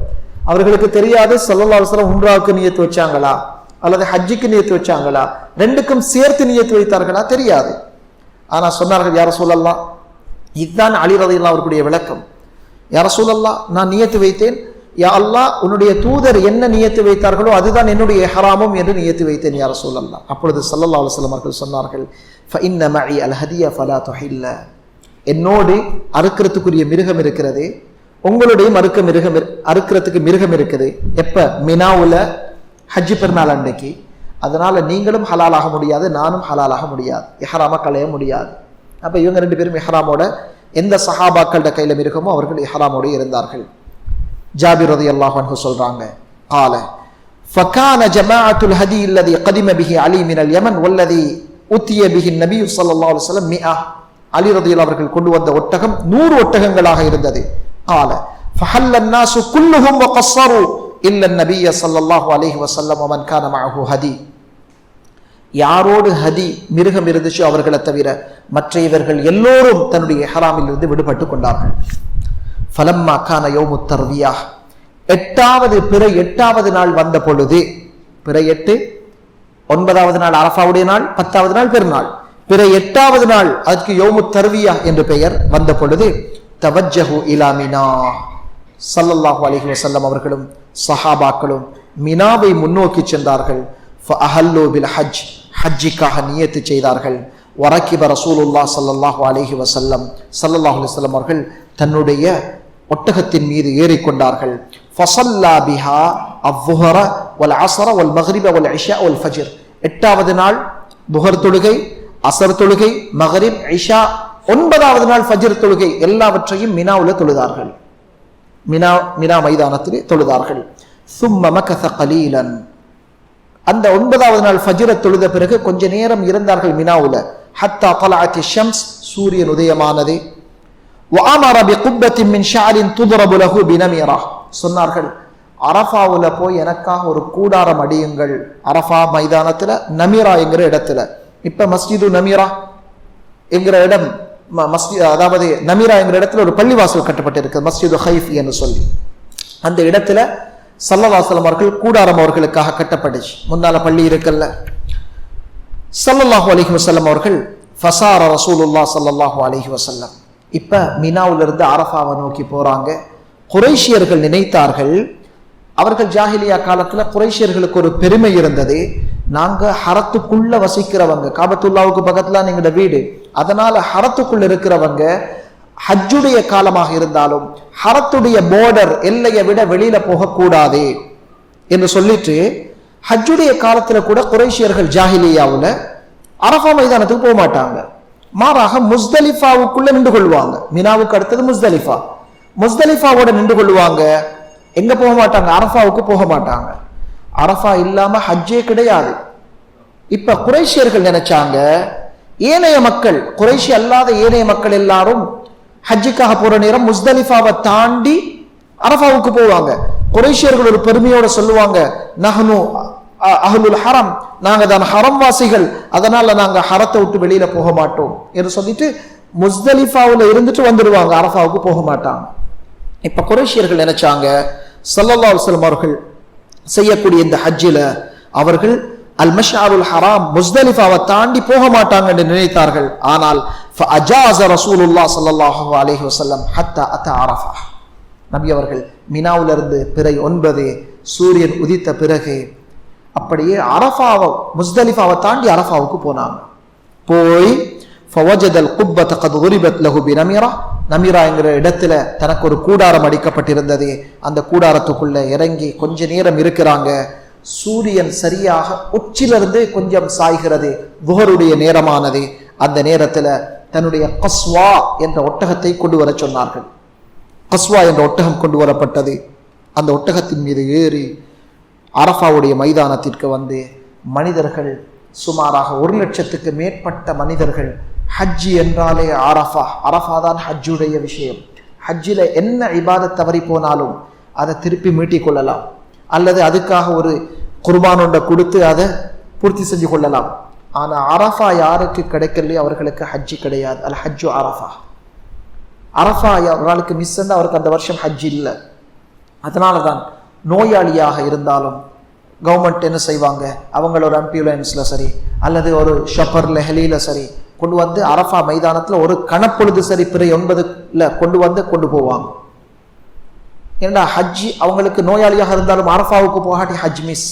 Speaker 1: அவர்களுக்கு தெரியாது ஸல்லல்லாஹு அலைஹி வஸல்லம் உம்ராவுக்கு நியத்து வச்சாங்களா அல்லது ஹஜ்ஜுக்கு நியத்து வச்சாங்களா, ரெண்டுக்கும் சேர்த்து நியத்து வைத்தார்களா தெரியாது. ஆனா சொன்னார்கள், யா ரசூலல்லாஹ், இதுதான் அலி ரலியல்லாஹு அவர்களுடைய விளக்கம். யா ரசூலல்லாஹ், நான் நியத்து வைத்தேன், யா அல்லாஹ் உன்னுடைய தூதர் என்ன நியத்து வைத்தார்களோ அதுதான் என்னுடைய இஹ்ராமும் என்று நியத்து வைத்தேன் யா ரசூலல்லாஹ். அப்பொழுது ஸல்லல்லாஹு அலைஹி வஸல்லம் அவர்கள் சொன்னார்கள், ஃபஇன்ன மஇ அல் ஹதிய ஃபலா துஹில்ல, என்னோடு அறுக்கிறதுக்குரிய மிருகம் இருக்கிறது, உங்களுடைய அறுக்கிறதுக்கு மிருகம் இருக்குது. எப்ப? மினாவுல ஹஜ்ஜி பெருநாள் அன்றைக்கு. அதனால நீங்களும் ஹலாலாக முடியாது, நானும் ஹலாலாக முடியாது, இஹ்ராம களைய முடியாது. அப்ப இவங்க ரெண்டு பேரும் இஹ்ராமோட, எந்த சஹாபாக்களோட கையில மிருகமோ அவர்கள் இஹ்ராமோடு இருந்தார்கள். ஜாபிர் ரலியல்லாஹு அன்ஹு சொல்றாங்க, قال فكان جماعه الهدي الذي قدم به علي من اليمن والذي اتي به النبي صلى الله عليه وسلم 100. அலி ரலியல்லாஹு அவர்கள் கொண்டு வந்த ஒட்டகம் 100 ஒட்டகங்களாக இருந்தது. قال فحل الناس كلهم وقصروا الا النبي صلى الله عليه وسلم ومن كان معه هدي. யாரோடு ஹதி மிருகம் இருந்துச்சோ அவர்களை தவிர மற்றவர்கள் எல்லோரும் தன்னுடைய இஹ்ராமில் இருந்து விடுபட்டு கொண்டார்கள். ஃபலம்மா கான யௌமுத் தர்வியா, 8வது நாள் வந்த பொழுது, பிறை 8, 9வது நாள் அரஃபாவுடைய நாள், 10வது நாள் பெருநாள், பிறை 8வது நாள், அதுக்கு யௌமுத் தர்வியா என்று பெயர், வந்த பொழுது தவஜ்ஜஹு இலா மினா, ஸல்லல்லாஹு அலைஹி வஸல்லம் அவர்களும் சஹாபாக்களும் மினாவை முன்னோக்கி சென்றார்கள். ஃபஅஹல்லு பில் ஹஜ், ஹஜ்ஜிக்காக நியத்து செய்தார்கள். வரக்கிப ரசூலுல்லாஹ் ஸல்லல்லாஹு அலைஹி வஸல்லம், ஸல்லல்லாஹு அலைஹி வஸல்லம் அவர்கள் தன்னுடைய ஒட்டகத்தின் மீது ஏறிக்கொண்டார்கள். ஃபஸல்லா பிஹா அவ்வுஹர வல் அஸ்ர வல் மக்ரிப வல் இஷா வல் ஃபஜ்ர். 8வது நாள் புஹர் தொழுகை, அஸர் தொழுகை, மக்ரிப், இஷா, 9வது நாள் ஃபஜ்ர் தொழுகை, எல்லாவற்றையும் மினாவுல தொழுதார்கள். மினா மைதானத்திலே தொழுதார்கள். சும்ம மக்கஸ கலீலன், அந்த 9வது நாள் ஃபஜ்ர தொழுத பிறகு கொஞ்ச நேரம் இருந்தார்கள் மினாவுல. ஹத்தா தலஅத் ஷம்ஸ், சூரியன் உதயமானது. வஅமர பிகுப்பத்தின் மின் ஷஅரின் துضرب له بنميرة, சொன்னார்கள், அரஃபாவுல போய் எனக்காக ஒரு கூடாரம் அடியுங்கள். அரஃபா மைதானத்துல நமீரா என்கிற இடத்துல, இப்ப மஸ்ஜிது நமீரா என்கிற இடம், அதாவது நமீரா என்கிற இடத்துல ஒரு பள்ளிவாசல் கட்டப்பட்டிருக்கு, மஸ்ஜிது ஹைஃப் என்று சொல்லி. அந்த இடத்துல ஸல்லல்லாஹு அலைஹி வஸல்லம் அவர்கள் கூடாரம் அவர்களுக்காக கட்டப்பட்டுச்சு. முன்னால பள்ளி இருக்குல்ல. ஸல்லல்லாஹு அலைஹி வஸல்லம் அவர்கள் ஃபஸார ரசூலுல்லாஹ் ஸல்லல்லாஹு அலைஹி வஸல்லம், இப்ப மினாவுல இருந்து அரஃபாவை நோக்கி போறாங்க. குறைஷியர்கள் நினைத்தார்கள், அவர்கள் ஜாஹிலியா காலத்துல குறைஷியர்களுக்கு ஒரு பெருமை இருந்தது, நாங்க ஹரத்துக்குள்ள வசிக்கிறவங்க, காபத்துல்லாவுக்கு பக்கத்துல எங்களோட வீடு, அதனால ஹரத்துக்குள்ள இருக்கிறவங்க ஹஜ்ஜுடைய காலமாக இருந்தாலும் ஹரத்துடைய போர்டர் எல்லையை விட வெளியில போகக்கூடாது என்று சொல்லிட்டு ஹஜ்ஜுடைய காலத்துல கூட குறைஷியர்கள் ஜாஹிலியாவுல அரஃபா மைதானத்துக்கு போக மாட்டாங்க. மாறாக முஸ்தலிஃபாவுக்குள்ள நின்று கொள்வாங்க. மினாவுக்கு அடுத்தது முஸ்தலிஃபா, முஸ்தலிஃபாவோட நின்று கொள்வாங்க. எங்க போக மாட்டாங்க? அரஃபாவுக்கு போக மாட்டாங்க. அரஃபா இல்லாம ஹஜ்ஜே கிடையாது. இப்ப குறைஷியர்கள் நினைச்சாங்க, ஏனைய மக்கள், குறைஷி அல்லாத ஏனைய மக்கள் எல்லாரும் ஹஜ்ஜுக்காக போற நேரம் முஸ்தலிஃபாவை தாண்டி அரஃபாவுக்கு போவாங்க. குறைஷியர்கள் ஒரு பெருமையோட சொல்லுவாங்க, நஹ்னு அஹ்லுல் ஹரம், நாங்க தான் ஹரம் வாசிகள், அதனால நாங்க ஹரத்தை விட்டு வெளியில போக மாட்டோம் என்று சொல்லிட்டு முஸ்தலிஃபாவுல இருந்துட்டு வந்துடுவாங்க, அரஃபாவுக்கு போக மாட்டாங்க. இப்ப குறைஷியர்கள் நினைச்சாங்க, ஸல்லல்லாஹு அலைஹி வஸல்லம் அவர்கள் செய்யக்கூடிய இந்த ஹஜ்ஜில அவர்கள் அல் மஷ்அருல் ஹராம் முஸ்தலிஃபாவை தாண்டி போக மாட்டாங்க என்று நினைத்தார்கள். ஆனால் ஃபஅஜாஸ ரசூலுல்லாஹ் ஸல்லல்லாஹு அலைஹி வஸல்லம் ஹத்தா அத்தா அரஃபா. நபி அவர்கள் மினாவிலிருந்து பிறை 9 சூரியன் உதித்த பிறகு அப்படியே அரஃபாவை முஸ்தலிஃபாவை தாண்டி அரஃபாவுக்கு போனாங்க. போய் ஃபவஜதல் குப்பத கத் குரிபத் லஹு பிநமிரா, நமீரா என்கிற இடத்துல தனக்கு ஒரு கூடாரம் அடிக்கப்பட்டிருந்தது. அந்த கூடாரத்துக்குள்ள இறங்கி கொஞ்ச நேரம் இருக்கிறாங்க. சூரியன் சரியாக உச்சிலிருந்து கொஞ்சம் சாய்கிறது, துஹருடைய நேரமானது. அந்த நேரத்துல தன்னுடைய கஸ்வா என்ற ஒட்டகத்தை கொண்டு வர சொன்னார்கள். கஸ்வா என்ற ஒட்டகம் கொண்டு வரப்பட்டது. அந்த ஒட்டகத்தின் மீது ஏறி அரஃபாவுடைய மைதானத்திற்கு வந்து மனிதர்கள் சுமாராக 1,00,000க்கு மேற்பட்ட மனிதர்கள். ஹஜ்ஜி என்றாலே அரஃபா, அரஃபா தான் ஹஜ்ஜுடைய விஷயம். ஹஜ்ஜில் என்ன இபாதத் தவறி போனாலும் அதை திருப்பி மீட்டிக் கொள்ளலாம், அல்லது அதுக்காக ஒரு குர்பான் ஒன்றை கொடுத்து அதை பூர்த்தி செஞ்சு கொள்ளலாம். ஆனால் அரஃபா யாருக்கு கிடைக்கலையோ அவர்களுக்கு ஹஜ்ஜி கிடையாது. அல் ஹஜ்ஜு அரஃபா. அரஃபா ஒரு நாளுக்கு மிஸ் பண்ணால் அவருக்கு அந்த வருஷம் ஹஜ்ஜி இல்லை. அதனால தான் நோயாளியாக இருந்தாலும் கவர்மெண்ட் என்ன செய்வாங்க, அவங்களோட ஆம்புலன்ஸில் சரி அல்லது ஒரு ஷப்பரில் ஹெலியில் சரி கொண்டு வந்து அரஃபா மைதானத்தில் ஒரு கணப்பொழுது சரி பிறை 9 கொண்டு போவாங்க. ஏன்னா ஹஜ்ஜி அவங்களுக்கு நோயாளியாக இருந்தாலும் அரஃபாவுக்கு போகாட்டி ஹஜ் மிஸ்.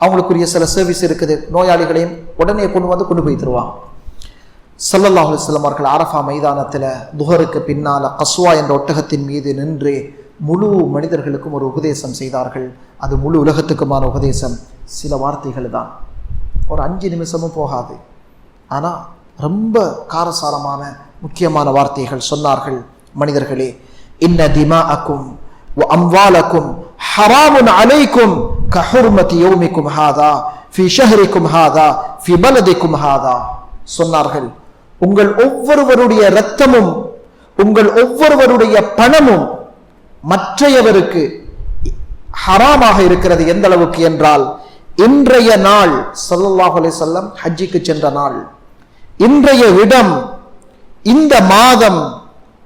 Speaker 1: அவங்களுக்குரிய சில சர்வீஸ் இருக்குது, நோயாளிகளையும் உடனே கொண்டு போய் தருவாங்க. ஸல்லல்லாஹு அலைஹி வஸல்லம் அவர்கள் அரஃபா மைதானத்தில் துஹருக்கு பின்னால கஸ்வா என்ற ஒட்டகத்தின் மீது நின்று முழு மனிதர்களுக்கும் ஒரு உபதேசம் செய்தார்கள். அது முழு உலகத்துக்குமான உபதேசம். சில வார்த்தைகள் தான், ஒரு 5 நிமிஷமும் போகாது. ஆனால் ரொம்ப காரசாரமான முக்கியமான வார்த்தைகள் சொன்னார்கள். மனிதர்களே, இன்ன திமாஅக்கும் வ அம்வாலக்கும் ஹராமுன் அலைக்கும் கஹுர்மதி யௌமிக்கும் ஹாதா ஃபி ஷஹரிக்கும் ஹாதா ஃபி பலதிக்கும் ஹாதா. சொன்னார்கள், உங்கள் ஒவ்வொருவருடைய இரத்தமும் உங்கள் ஒவ்வொருவருடைய பணமும் மற்றையவருக்கு ஹராமாக இருக்கிறது. எந்த அளவுக்கு என்றால், இன்றைய நாள் ஸல்லல்லாஹு அலைஹி வஸல்லம் ஹஜ்ஜிக்கு சென்ற நாள், இன்றைய இடம், இந்த மாதம்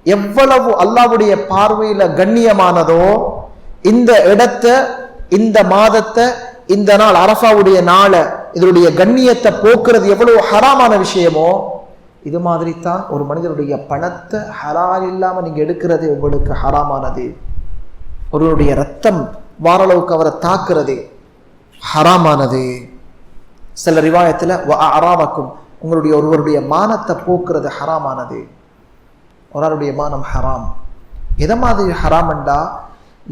Speaker 1: எவ்வளவு அல்லாஹ்வுடைய பார்வையில கண்ணியமானதோ, இந்த இடத்தை, இந்த மாதத்தை, இந்த நாள் அரஃபாவுடைய நாளை, இதனுடைய கண்ணியத்தை போக்குறது எவ்வளவு ஹராமான விஷயமோ, இது மாதிரி தான் ஒரு மனிதனுடைய பணத்தை ஹலால் இல்லாம நீங்க எடுக்கிறது உங்களுக்கு ஹராமானது. ஒருவருடைய ரத்தம் வாரளவுக்கு அவரை தாக்குறது ஹராமானது. சில ரிவாயத்துல அராவக்கும், உங்களுடைய ஒருவருடைய மானத்தை போக்குறது ஹராமானது. ஒருவருடைய மானம் ஹராம். எதை மாதிரி ஹராம் என்றா,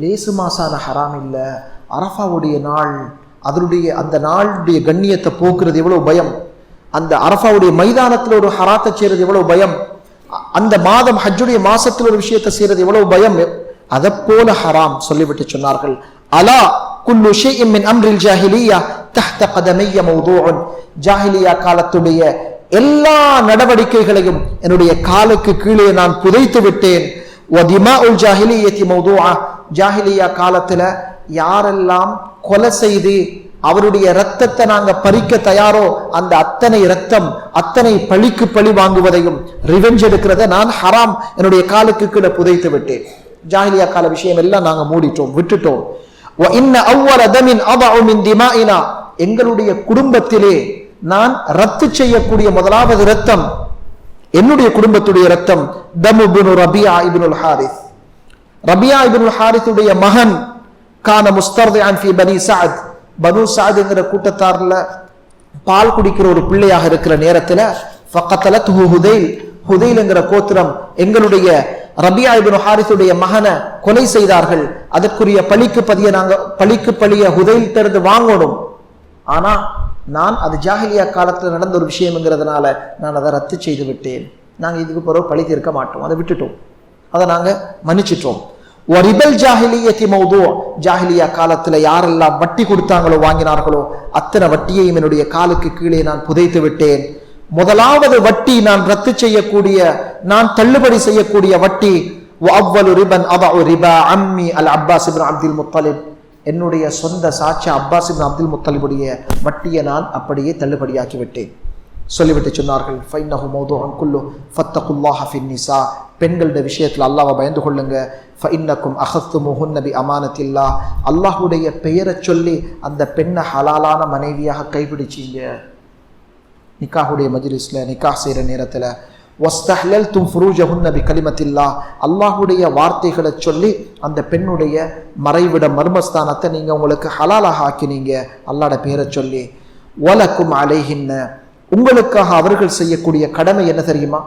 Speaker 1: லேசு மாசான ஹராம் இல்லை. அரஃபாவுடைய நாள், அதனுடைய அந்த நாளுடைய கண்ணியத்தை போக்குறது எவ்வளவு பயம். அந்த அரஃபாவுடைய மைதானத்தில் ஒரு ஹராத்தை செய்யறது எவ்வளவு பயம். அந்த மாதம் ஹஜ்ஜுடைய மாசத்தில் ஒரு விஷயத்தை செய்யறது எவ்வளவு பயம். அதை போல ஹராம் சொல்லிவிட்டு சொன்னார்கள், அலா குல்லு ஷைஇன் மின் அம்ரில் ஜாஹிலிய்யா தஹ்த கதமைய மௌதூஉன். ஜாஹிலியா காலத்துடைய எல்லா நடவடிக்கைகளையும் என்னுடைய காலுக்கு கீழே நான் புதைத்து விட்டேன். வதிமாஉல் ஜாஹிலிய்யத்தி மௌதூஆ. ஜாஹிலியா காலத்துல யாரெல்லாம் கொலை செய்து அவருடைய இரத்தத்தை நாங்க பறிக்க தயாரோ, அந்த அத்தனை இரத்தம், அத்தனை பழிக்கு பழி வாங்குவதையும் ரிவெஞ்ச் எடுக்கிறத நான் ஹராம் என்னுடைய காலுக்கு கீழே புதைத்து விட்டேன். ஜாஹிலியா கால விஷயம் எல்லாம் நாங்க மூடிட்டோம், விட்டுட்டோம். எங்களுடைய குடும்பத்திலே நான் ரத்து செய்யக்கூடிய முதலாவது இரத்தம் என்னுடைய குடும்பத்துடைய இரத்தம் தம் இப்னு ரபியா இப்னுல் ஹாரிஸ். ரபியா இப்னுல் ஹாரிஸுடைய மகன் கான முஸ்தர்திஅன் ஃபி பனி சஅத். பனு சஅத் என்கிற கூட்டத்தார்ல பால் குடிக்கிற ஒரு பிள்ளையாக இருக்கிற நேரத்தில் ஃபகத்தலத்ஹு ஹுதைல். ஹுதைல் என்கிற கோத்திரம் எங்களுடைய ரபியா இப்னு ஹாரிஸுடைய மகனை கொலை செய்தார்கள். அதற்குரிய பழிக்கு பழிய ஹுதைல் தெரிந்து வாங்கணும். ஆனா நான் அது ஜாஹிலியா காலத்தில் நடந்த ஒரு விஷயம்ங்கிறதுனால நான் அதை ரத்து செய்து விட்டேன். நாங்கள் இதுக்கு பிறகு பழி தீர்க்க மாட்டோம், அதை விட்டுட்டோம், அதை நாங்கள் மன்னிச்சிட்டோம். வரிபல் ஜாஹிலியத்தி மௌது. ஜாஹிலியா காலத்தில் யாரெல்லாம் வட்டி கொடுத்தாங்களோ, வாங்கினார்களோ, அத்தனை வட்டியையும் என்னுடைய காலுக்கு கீழே நான் புதைத்து விட்டேன். முதலாவது வட்டி நான் ரத்து செய்யக்கூடிய, நான் தள்ளுபடி செய்யக்கூடிய வட்டி அவ்வலு ரிபன் அபஉ ரிபா அம்மி அல் அப்பாஸ் இப்னு அப்துல் முத்தலிப். என்னுடைய சொந்த சாட்சி அப்பாஸ் இப்னு அப்துல் முத்தலிபுடைய வட்டியை நான் அப்படியே தள்ளுபடியாக்கி விட்டேன். சொல்லிவிட்டு சொன்னார்கள், ஃபைன்னஹு மௌதுஉன் குல்லு ஃபத்தகுல்லாஹ ஃபின்னிஸா, பெண்களுடைய விஷயத்தில் அல்லாஹ்வை பயந்து கொள்ளுங்க. ஃபஇன்னக்கும் அஹத்துமுஹுன்ன பி அமானத்தில்லாஹ், அல்லாஹ்வுடைய பெயரை சொல்லி அந்த பெண்ணை ஹலாலான மனைவியாக கைப்பிடிச்சீங்க. நிக்காஹுடைய மஜ்லிஸ்ல நிக்காஹ் செய்கிற நேரத்தில் வஸ்தஹ்லல்தும் ஃபுரூஜஹுன்ன பி கலிமத்தில்லாஹ், அல்லாஹ்வுடைய வார்த்தைகளை சொல்லி அந்த பெண்ணுடைய மறைவிட மர்மஸ்தானத்தை நீங்கள் உங்களுக்கு ஹலாலாக ஆக்கினீங்க அல்லாஹ்வுடைய பெயரை சொல்லி. வலக்கும் அலைஹின்ன, உங்களுக்காக அவர்கள் செய்யக்கூடிய கடமை என்ன தெரியுமா?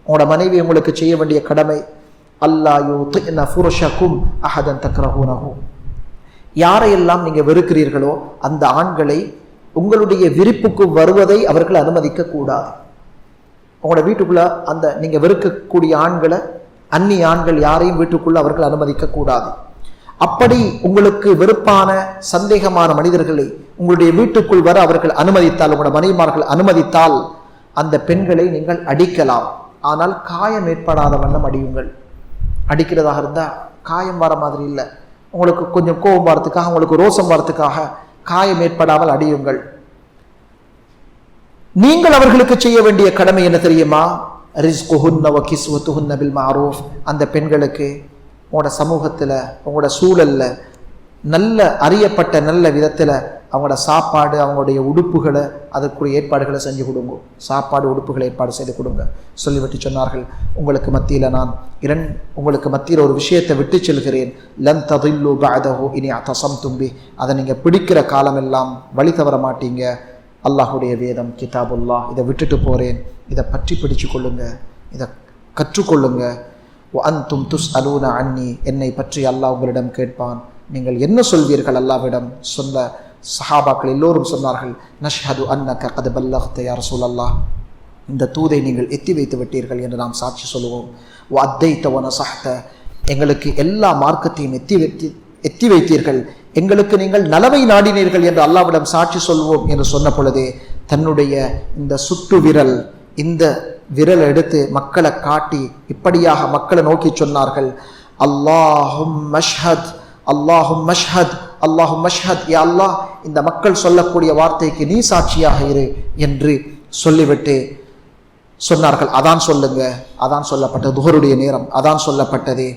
Speaker 1: உங்களோட மனைவி உங்களுக்கு செய்ய வேண்டிய கடமை, அல்லா யுதிஅன ஃபுருஷக்கும் அஹதன் தக்ரஹூனஹு, யாரையெல்லாம் நீங்க வெறுக்கிறீர்களோ அந்த ஆண்களை உங்களுடைய விருப்புக்கு வருவதை அவர்கள் அனுமதிக்க கூடாது. உங்களோட வீட்டுக்குள்ள அந்த நீங்க வெறுக்கக்கூடிய ஆண்களை, அந்நிய ஆண்கள் யாரையும் வீட்டுக்குள்ள அவர்கள் அனுமதிக்க கூடாது. அப்படி உங்களுக்கு வெறுப்பான சந்தேகமான மனிதர்களை உங்களுடைய வீட்டுக்குள் வர அவர்கள் அனுமதித்தால், உங்களோட மனைவிமார்கள் அனுமதித்தால், அந்த பெண்களை நீங்கள் அடிக்கலாம். ஆனால் காயம் ஏற்படாத வண்ணம் அடியுங்கள். அடிக்கிறதாக இருந்தால் காயம் வர மாதிரி இல்லை, உங்களுக்கு கொஞ்சம் கோபம் வரத்துக்காக, உங்களுக்கு ரோசம் வரத்துக்காக காயம் ஏற்படாமல் அடியுங்கள். நீங்கள் அவர்களுக்கு செய்ய வேண்டிய கடமை என்ன தெரியுமா? ரிஸ்குஹுன்ன வ கிஸ்வத்துஹுன்ன பில் மஅரூஃப், அந்த பெண்களுக்கு உங்களோட சமூகத்தில், உங்களோட சூழலில் நல்ல அறியப்பட்ட நல்ல விதத்தில் அவங்களோட சாப்பாடு, அவங்களுடைய உடுப்புகளை, அதற்குரிய ஏற்பாடுகளை செஞ்சு கொடுங்க. சாப்பாடு உடுப்புகளை ஏற்பாடு செய்து கொடுங்க. சொல்லிவிட்டு சொன்னார்கள், உங்களுக்கு மத்தியில் ஒரு விஷயத்தை விட்டு செல்கிறேன். லன் ததில்லு பஅதஹு இன் அத்தஸம்தும் பி, அதை நீங்கள் பிடிக்கிற காலமெல்லாம் வழி தவற மாட்டீங்க. அல்லாஹுடைய வேதம் கிதாபுல்லாஹ், இதை விட்டுட்டு போகிறேன், இதை பற்றி பிடிச்சு கொள்ளுங்க, இதை கற்றுக்கொள்ளுங்க. அன்தும் துஸ்அலூன அன்னி, என்னை பற்றி அல்லாஹ் உங்களிடம் கேட்பான், நீங்கள் என்ன சொல்வீர்கள் அல்லாஹ்விடம். சொன்ன சஹாபாக்கள் எல்லோரும் சொன்னார்கள், நஷ்ஹது அன்னக கத் பல்லக்த யா ரசூலல்லாஹ், இந்த தூதை நீங்கள் எத்தி வைத்து விட்டீர்கள் என்று நாம் சாட்சி சொல்லுவோம். வ அத்தைத வ நஸஹ்த, எங்களுக்கு எல்லா மார்க்கத்தையும் எத்தி வைத்தீர்கள், எங்களுக்கு நீங்கள் நலவை நாடினீர்கள் என்று அல்லாஹ்விடம் சாட்சி சொல்வோம் என்று சொன்ன பொழுதே தன்னுடைய இந்த சுட்டு விரல், இந்த விரலை எடுத்து மக்களை காட்டி இப்படியாக மக்களை நோக்கி சொன்னார்கள், அல்லாஹும் மஷ்ஹத், அல்லாஹும் மஷ்ஹத், அல்லாஹும் மஷ்ஹத், யா அல்லாஹ் இந்த மக்கள் சொல்லக்கூடிய வார்த்தைக்கு நீ சாட்சியாக இரு என்று சொல்லிவிட்டு சொன்னார்கள், அதான் சொல்லுங்க. அதான் சொல்லப்பட்டது. துஹருடைய நேரம் அதான் சொல்லப்பட்டது.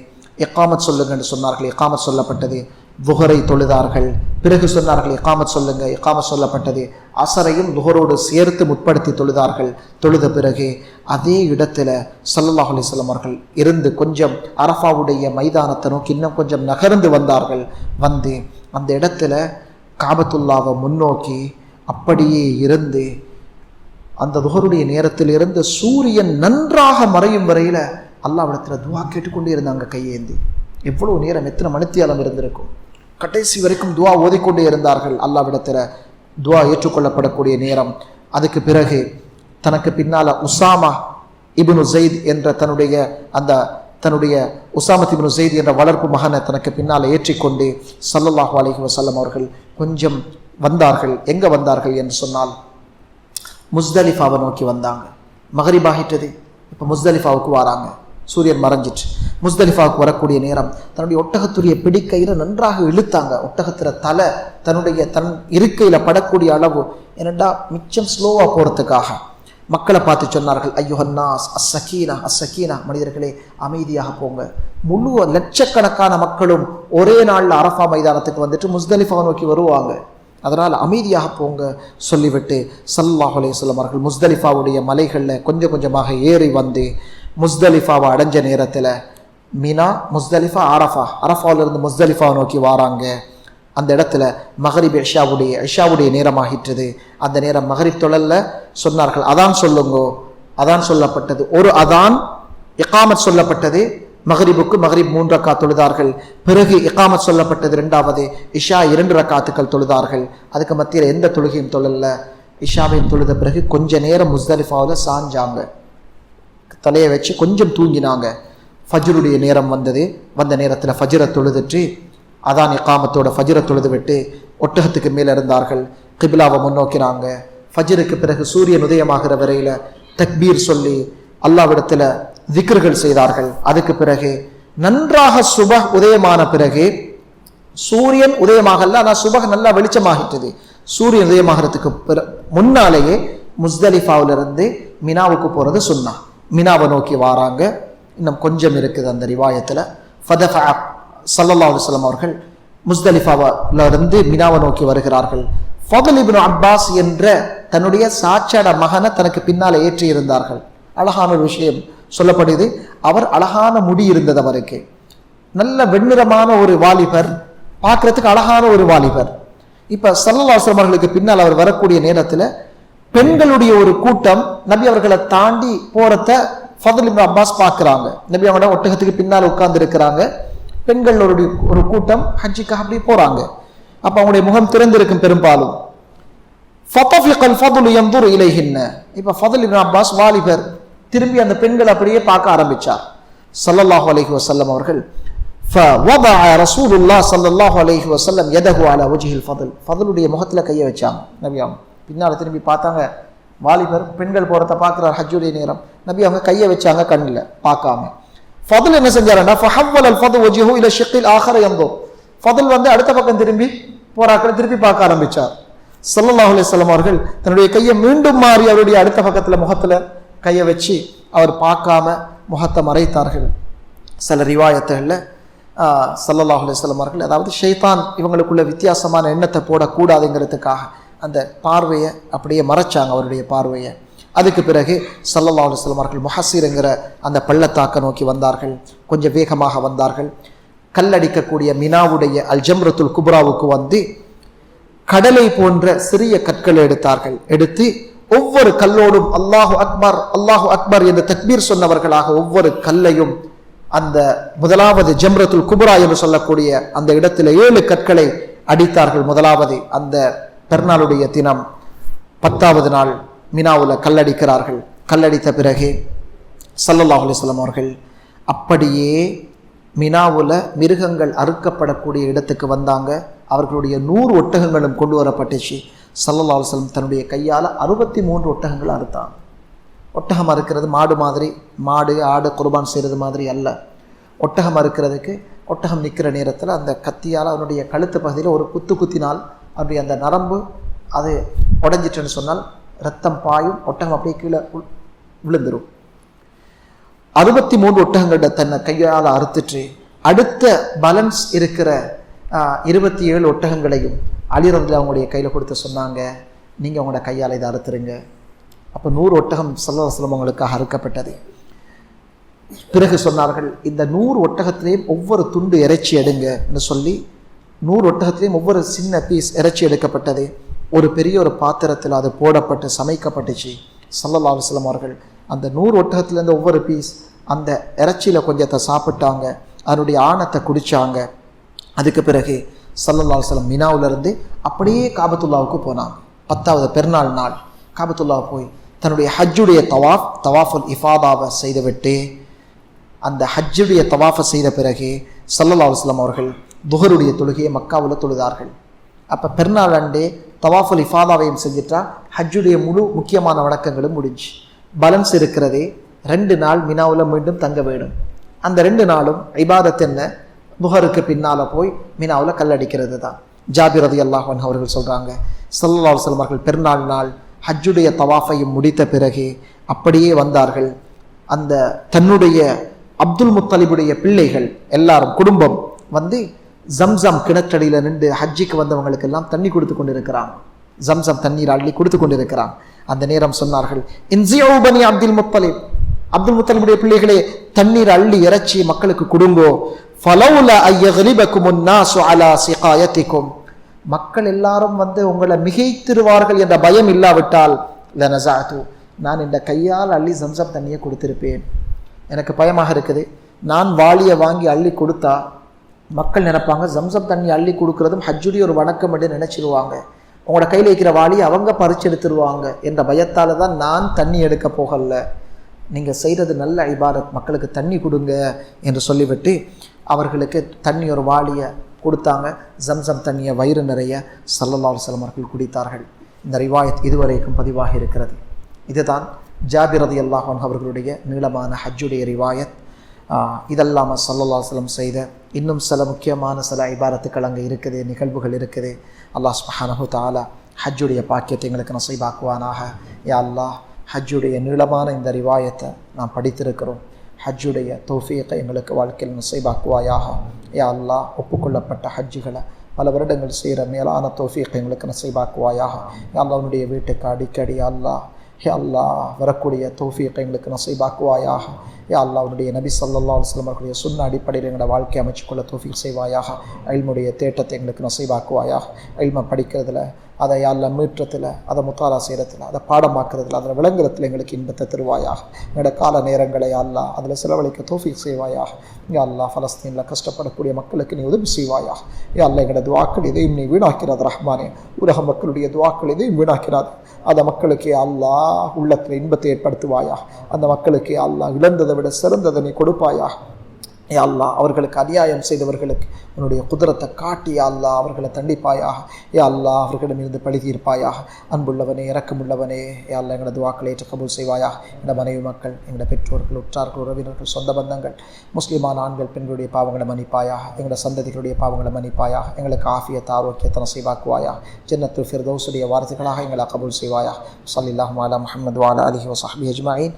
Speaker 1: இகாமத் சொல்லுங்க என்று சொன்னார்கள். இகாமத் சொல்லப்பட்டது. துஹரை தொழுதார்கள். பிறகு சொன்னார்கள் இகாமத் சொல்லுங்க. இகாமத் சொல்லப்பட்டது. அசரையும் துஹரோடு சேர்த்து முற்படுத்தி தொழுதார்கள். தொழுத பிறகு அதே இடத்துல ஸல்லல்லாஹு அலைஹி வஸல்லம் அவர்கள் இருந்து கொஞ்சம் அரஃபாவுடைய மைதானத்தை நோக்கி இன்னும் கொஞ்சம் நகர்ந்து வந்தார்கள். வந்து அந்த இடத்துல காபத்துல்லாவை முன்னோக்கி அப்படியே இருந்து அந்த துஹருடைய நேரத்தில் இருந்து சூரியன் நன்றாக மறையும் வரையில அல்லாஹ்விடத்தில் துவா கேட்டுக்கொண்டே இருந்தாங்க கையேந்தி. எவ்வளவு நேரம், எத்தனை மணித்தியாலம் இருந்திருக்கும். கடைசி வரைக்கும் துவா ஓதிக்கொண்டே இருந்தார்கள். அல்லாஹ்விடத்தில் துவா ஏற்றுக்கொள்ளப்படக்கூடிய நேரம். அதுக்கு பிறகு தனக்கு பின்னால உசாமா இப்னு ஸைத் என்ற தன்னுடைய உசாமத் இப்னு ஸைத் என்ற வளர்ப்பு மகனை தனக்கு பின்னால் ஏற்றிக்கொண்டு ஸல்லல்லாஹு அலைஹி வஸல்லம் அவர்கள் கொஞ்சம் வந்தார்கள். எங்க வந்தார்கள் என்று சொன்னால் முஸ்தலிஃபாவை நோக்கி வந்தாங்க. மகரிப் ஆகிட்டது. இப்போ முஸ்தலிஃபாவுக்கு வராங்க. சூரியன் மறைஞ்சிட்டு முஸ்தலிஃபாவுக்கு வரக்கூடிய நேரம் தன்னுடைய ஒட்டகத்துடைய பிடிக்கையில நன்றாக இழுத்தாங்க. ஒட்டகத்துல தலை தன் இருக்கையில படக்கூடிய அளவு, என்னடா மிச்சம் ஸ்லோவா போறதுக்காக மக்களை பார்த்து சொன்னார்கள், ஐயுஹன்னாஸ் அஸ்ஸகீனா அஸ்ஸகீனா, மனிதர்களே அமைதியாக போங்க. முழு லட்சக்கணக்கான மக்களும் ஒரே நாள்ல அரஃபா மைதானத்துக்கு வந்துட்டு முஸ்தலிஃபா நோக்கி வருவாங்க, அதனால் அமைதியாக போங்க சொல்லிவிட்டு ஸல்லல்லாஹு அலைஹி வஸல்லம் அவர்கள் முஸ்தலிஃபாவுடைய மலைகளில் கொஞ்சம் கொஞ்சமாக ஏறி வந்து முஸ்தலிஃபாவை அடைஞ்ச நேரத்தில் மினா, முஸ்தலிஃபா, அரஃபாவிலிருந்து முஸ்தலிஃபாவை நோக்கி வாராங்க. அந்த இடத்துல மகரிப் இஷாவுடைய நேரமாகிட்டது. அந்த நேரம் மகரிப் தொழல்ல சொன்னார்கள், அதான் சொல்லுங்கோ. அதான் சொல்லப்பட்டது. ஒரு அதான் இகாமத் சொல்லப்பட்டது. மகரிபுக்கு மகரிப் 3 ரக்காத் தொழுதார்கள். பிறகு இகாமத் சொல்லப்பட்டது. 2வது இஷா 2 ரக்காத்துக்கள் தொழுதார்கள். அதுக்கு மத்தியில் எந்த தொழுகையும் தொழல. இஷாவையும் தொழுத பிறகு கொஞ்ச நேரம் முஸ்தலிஃபாவில் சாஞ்சாங்க, தலையை வச்சு கொஞ்சம் தூங்கினாங்க. ஃபஜ்ருடைய நேரம் வந்தது. வந்த நேரத்தில் ஃபஜ்ரை தொழுதுட்டு அதான் இகாமத்தோட ஃபஜ்ரை தொழுது விட்டு ஒட்டகத்துக்கு மேலே இருந்தார்கள். கிபிலாவை முன்னோக்கினாங்க. ஃபஜ்ருக்கு பிறகு சூரியன் உதயமாகிற வரையில் தக்பீர் சொல்லி அல்லாஹ்விடத்தில் திக்ர்கள் செய்தார்கள். அதுக்கு பிறகு நன்றாக சுபஹ் உதயமான பிறகு, சூரியன் உதயமாகல ஆனால் சுபஹ் நல்லா வெளிச்சமாகிட்டது. சூரியன் உதயமாகிறதுக்கு முன்னாலேயே முஸ்தலிஃபாவிலிருந்து மினாவுக்கு போகிறது சுன்னா. மினாவை நோக்கி வாராங்க. இன்னும் கொஞ்சம் இருக்குது அந்த ரிவாயத்தில். ஃபதஃபா ஸல்லல்லாஹு அலைஹி வஸல்லம் அவர்கள் முஸ்தலிஃபாவிலிருந்து மினாவை நோக்கி வருகிறார்கள். ஃபதுல் இப்னு அப்பாஸ் என்ற தன்னுடைய சாட்சாட மகனை தனக்கு பின்னால் ஏற்றி இருந்தார்கள். அழகான ஒரு விஷயம் சொல்லப்படுது. அவர் அழகான முடி இருந்தது அவருக்கு. நல்ல வெண்ணிறமான ஒரு வாலிபர், பார்க்கறதுக்கு அழகான ஒரு வாலிபர். இப்ப ஸல்லல்லாஹு அலைஹி வஸல்லம் அவர்களுக்கு பின்னால் அவர் வரக்கூடிய நேரத்தில் பெண்களுடைய ஒரு கூட்டம் நபி அவர்களை தாண்டி போறத ஃபதுல் இப்னு அப்பாஸ் பார்க்கிறாங்க. நபி அவங்களோட ஒட்டகத்துக்கு பின்னால் உட்கார்ந்து இருக்கிறாங்க. பெண்கள் ஒரு கூட்டம் ஹஜ்ஜிக்காக அப்படி போறாங்க. அப்ப அவங்களுடைய முகம் திறந்திருக்கும் பெரும்பாலும். ஃபதஃபிகல் ஃபதுல் யன்துர் இலைஹின்ன. இப்ப ஃபதுல் இப்னு அப்பாஸ் வாலிபர் திரும்பி அந்த பெண்கள் அப்படியே பார்க்க ஆரம்பிச்சார். ஸல்லல்லாஹு அலைஹி வஸல்லம் அவர்கள் ஃபவதஅ ரசூலுல்லாஹ் ஸல்லல்லாஹு அலைஹி வஸல்லம் யதஹு அலா வஜ்ஹில் ஃபதுல். ஃபதுலுடைய முகத்துல கையை வச்சாங்க. நபி அவங்க பின்னால திரும்பி பார்த்தாங்க. வாலிபர் பெண்கள் போறத பார்க்கிறார். ஹஜ்ஜுடைய நேரம். நபி அவங்க கையை வச்சாங்க கண்ணில் பார்க்காம. ஃபதுல் என்ன செஞ்சாருன்னா ஃபஹவ்வல அல் ஃபதுல் வஜ்ஹு இலா ஷிக்கில் ஆஹர யன்துர். ஃபதுல் வந்து அடுத்த பக்கம் திரும்பி போறாக்களை திருப்பி பார்க்க ஆரம்பிச்சார். ஸல்லல்லாஹு அலைஹி வஸல்லம் அவர்கள் தன்னுடைய கையை மீண்டும் மாறி அவருடைய அடுத்த பக்கத்துல முகத்துல கையை வச்சு அவர் பார்க்காம முகத்தை மறைத்தார்கள். சில ரிவாயத்துகள்ல ஸல்லல்லாஹு அலைஹி வஸல்லம் அவர்கள், அதாவது ஷைத்தான் இவங்களுக்குள்ள வித்தியாசமான எண்ணத்தை போடக்கூடாதுங்கிறதுக்காக அந்த பார்வையை அப்படியே மறைச்சாங்க, அவருடைய பார்வையை. அதுக்கு பிறகு ஸல்லல்லாஹு அலைஹி வஸல்லம் அவர்கள் முஹஸ்ஸிர்ங்கிற அந்த பள்ளத்தாக்க நோக்கி வந்தார்கள். கொஞ்சம் வேகமாக வந்தார்கள். கல்லடிக்கக்கூடிய மினாவுடைய அல் ஜம்ரத்துல் குப்ராவுக்கு வந்து கடலை போன்ற சிறிய கற்களை எடுத்தார்கள். எடுத்து ஒவ்வொரு கல்லோடும் அல்லாஹு அக்பர் அல்லாஹு அக்பர் என்ற தக்பீர் சொன்னவர்களாக ஒவ்வொரு கல்லையும் அந்த முதலாவது ஜம்ரத்துல் குப்ரா என்று சொல்லக்கூடிய அந்த இடத்துல 7 கற்களை அடித்தார்கள். முதலாவது அந்த பெருநாளுடைய தினம் 10வது நாள் மினாவுல கல்லடிக்கிறார்கள். கல்லடித்த பிறகு ஸல்லல்லாஹு அலைஹி வஸல்லம் அவர்கள் அப்படியே மினாவுல மிருகங்கள் அறுக்கப்படக்கூடிய இடத்துக்கு வந்தாங்க. அவர்களுடைய 100 ஒட்டகங்களும் கொண்டு வரப்பட்டுச்சு. ஸல்லல்லாஹு அலைஹி வஸல்லம் தன்னுடைய கையால் 63 ஒட்டகங்களை அறுத்தாங்க. ஒட்டகம் அறுக்கிறது மாடு மாதிரி, மாடு ஆடு குர்பான் செய்கிறது மாதிரி அல்ல. ஒட்டகம் அறுக்கிறதுக்கு ஒட்டகம் நிற்கிற நேரத்தில் அந்த கத்தியால் அவனுடைய கழுத்து பகுதியில் ஒரு குத்தினால் அவருடைய அந்த நரம்பு அது உடைஞ்சிட்டுன்னு சொன்னால் ரத்தம் பாயும். ஒட்டகம் அப்படியே கீழே விழுந்துடும். 63 ஒட்டகங்கள்ட தன்னை கையால் அறுத்துட்டு அடுத்த பேலன்ஸ் இருக்கிற 27 ஒட்டகங்களையும் அலி ரலியல்லாஹு அவங்களுடைய கையில் கொடுத்து சொன்னாங்க, நீங்கள் உங்களோட கையால் இதை அறுத்துருங்க. அப்போ 100 ஒட்டகம் ஸல்லல்லாஹு அலைஹி வஸல்லம் அவங்களுக்காக அறுக்கப்பட்டது. பிறகு சொன்னார்கள், இந்த 100 ஒட்டகத்திலையும் ஒவ்வொரு துண்டு இறைச்சி எடுங்க என்று சொல்லி 100 ஒட்டகத்திலையும் ஒவ்வொரு சின்ன பீஸ் இறைச்சி எடுக்கப்பட்டது. ஒரு பெரிய ஒரு பாத்திரத்தில் அது போடப்பட்டு சமைக்கப்பட்டுச்சு. ஸல்லல்லாஹு அலைஹி வஸல்லம் அவர்கள் அந்த 100 ஒட்டகத்திலேருந்து ஒவ்வொரு பீஸ் அந்த இறைச்சியில் கொஞ்சத்தை சாப்பிட்டாங்க. அதனுடைய ஆணத்தை குடித்தாங்க. அதுக்கு பிறகு ஸல்லல்லாஹு அலைஹி வஸல்லம் மினாவிலிருந்து அப்படியே காபத்துல்லாவுக்கு போனாங்க. 10வது பெருநாள் நாள் காபத்துல்லா போய் தன்னுடைய ஹஜ்ஜுடைய தவாஃபுல் இஃபாதாவை செய்துவிட்டு அந்த ஹஜ்ஜுடைய தவாஃபை செய்த பிறகு ஸல்லல்லாஹு அலைஹி வஸல்லம் அவர்கள் துஹருடைய தொழுகையை மக்காவில் தொழுதார்கள். அப்போ பெருநாள் அண்டே தவாஃபுல் இஃபாதாவையும் செஞ்சுட்டா ஹஜ்ஜுடைய முழு முக்கியமான வணக்கங்களும் முடிஞ்சு. பேலன்ஸ் இருக்கிறதே 2 நாள் மினாவில் மீண்டும் தங்க வேண்டும். அந்த 2 நாளும் இபாதத் என்ன, துஹருக்கு பின்னால் போய் மினாவில் கல்லடிக்கிறது தான். ஜாபிர் ரலியல்லாஹு அன்ஹு அவர்கள் சொல்கிறாங்க, ஸல்லல்லாஹு அலைஹி வஸல்லம் அவர்கள் பெருநாள் நாள் ஹஜ்ஜுடைய தவாஃபையும் முடித்த பிறகு அப்படியே வந்தார்கள். அந்த தன்னுடைய அப்துல் முத்தலிபுடைய பிள்ளைகள் எல்லாரும் குடும்பம் வந்து ஜம்சம் கிணற்றடியில் நின்று ஹஜ்ஜிக்கு வந்தவங்களுக்கெல்லாம் தண்ணி கொடுத்து கொண்டிருக்கிறாங்க. ஜம்சம் தண்ணீர் அள்ளி கொடுத்து கொண்டிருக்கிறாங்க. அந்த நேரம் சொன்னார்கள், இன்சியு பனி அப்துல் முத்தலிப், அப்துல் முத்தலிபுடைய பிள்ளைகளே தண்ணீர் அள்ளி இறைச்சி மக்களுக்கு கொடுங்கோ. ஃபலௌலா அய்யக்லிபகுமுன் நாஸு அலா சிகாயத்திகும், மக்கள் எல்லாரும் வந்து உங்களை மிகைத்திருவார்கள் என்ற பயம் இல்லாவிட்டால் லனஸஅது, நான் இந்த கையால் அள்ளி ஜம்சம் தண்ணியை கொடுத்திருப்பேன். எனக்கு பயமாக இருக்குது, நான் வாளியை வாங்கி அள்ளி கொடுத்தா மக்கள் நினைப்பாங்க ஜம்சம் தண்ணி அள்ளி கொடுக்கறதும் ஹஜ்ஜுடைய ஒரு வணக்கம் என்று நினைச்சிருவாங்க. உங்களோட கையில் இருக்கிற வாளியை அவங்க பறிச்சு எடுத்துருவாங்க என்ற பயத்தால் தான் நான் தண்ணி எடுக்க போகல. நீங்கள் செய்கிறது நல்ல இபாதத், மக்களுக்கு தண்ணி கொடுங்க என்று சொல்லிவிட்டு அவர்களுக்கு தண்ணி ஒரு வாளியை கொடுத்தாங்க. ஜம்சம் தண்ணியை வயிறு நிறைய ஸல்லல்லாஹு அலைஹி வஸல்லம் அவர்கள் குடித்தார்கள். இந்த ரிவாயத் இதுவரைக்கும் பதிவாக இருக்கிறது. இதுதான் ஜாபிர் ரலியல்லாஹு அன்ஹு அவர்களுடைய நீளமான ஹஜ்ஜுடைய ரிவாயத். இதெல்லாமல் ஸல்லல்லாஹு அலைஹி வஸல்லம் செய்த இன்னும் சில முக்கியமான சில இபாதத்துக்கள் அங்கே இருக்குது, நிகழ்வுகள் இருக்குது. அல்லாஹ் சுப்ஹானஹு தஆலா ஹஜ்ஜுடைய பாக்கியத்தை எங்களுக்கு நசீபாக்குவானாக. யா அல்லாஹ், ஹஜ்ஜுடைய நீளமான இந்த ரிவாயத்தை நாம் படித்திருக்கிறோம். ஹஜ்ஜுடைய தௌஃபீகை எங்களுக்கு வாழ்க்கையில் நசீபாக்குவாயாக. யா அல்லாஹ், ஒப்புக்கொள்ளப்பட்ட ஹஜ்ஜுகளை பல வருடங்கள் செய்கிற மேலான தௌஃபீகை எங்களுக்கு நசீபாக்குவாயாக. யா அல்லாஹ், உன்னுடைய வீட்டுக்கு அடிக்கடி அல்லாஹ் அல்லாஹ் வரக்கூடிய தௌஃபீகை எங்களுக்கு நசீபாக்குவாயாக. யா அல்லாஹ், உன்னுடைய நபி ஸல்லல்லாஹு அலைஹி வஸல்லம் அவர்களுடைய சுன்ன அடிப்படையில் எங்களோட வாழ்க்கை அமைச்சுக்கொள்ள தௌஃபீக் செய்வாயாக. இல்முடைய தேட்டத்தை எங்களுக்கு நசீபாக்குவாயாக. இல்மை படிக்கிறதுல, அதை யா அல்லாஹ் மீற்றத்தில், அதை முத்தாலா செய்கிறதுல, அதை பாடமாக்குறதுல, அதில் விளங்குறதுல எங்களுக்கு இன்பத்தை தருவாயாக. எங்களோட கால நேரங்களை யா அல்லாஹ் அதில் செலவழிக்க தௌஃபீக் செய்வாயாக. யா அல்லாஹ், ஃபலஸ்தீனில் கஷ்டப்படக்கூடிய மக்களுக்கு நீ உதவி செய்வாயாக. யா அல்லாஹ், எங்களோட துவாக்கள் இதையும் நீ வீணாக்கிறாது ரஹ்மானே. உலக மக்களுடைய துவாக்கள் இதையும் வீணாக்கிறாது. அந்த மக்களுக்கு அல்லாஹ் உள்ளத்தில் இன்பத்தை ஏற்படுத்துவாயா. அந்த மக்களுக்கு அல்லாஹ் இழந்ததை விட சிறந்ததை நீ கொடுப்பாயா. யா அல்லாஹ், அவர்களுக்கு அநியாயம் செய்தவர்களுக்கு உன்னுடைய குதிரத்தை காட்டி யா அல்லாஹ் அவர்களை தண்டிப்பாயாக. யா அல்லாஹ், அவர்களிடமிருந்து பழி தீர்ப்பாயாக. அன்புள்ளவனே, இரக்கமுள்ளவனே, யா அல்லாஹ், எங்களோட துவாக்களை ஏற்று கபூல் செய்வாயாக. எங்களோட மனைவி மக்கள், எங்களோட பெற்றோர்கள், உற்றார்கள், உறவினர்கள், சொந்த பந்தங்கள், முஸ்லிமான ஆண்கள் பெண்களுடைய பாவங்களை மன்னிப்பாயாக. எங்களோட சந்ததிகளுடைய பாவங்களை மன்னிப்பாயாக. எங்களுக்கு ஆஃபியத் ஆரோக்கியத்தை நசீபாக்குவாயாக. ஜன்னத்துல் ஃபிர்தௌஸுடைய வாரிசுகளாக எங்களை கபூல் செய்வாயாக. ஸல்லல்லாஹு அலா முஹம்மது வ அலா ஆலிஹி வ ஸஹ்பிஹி அஜ்மஈன்.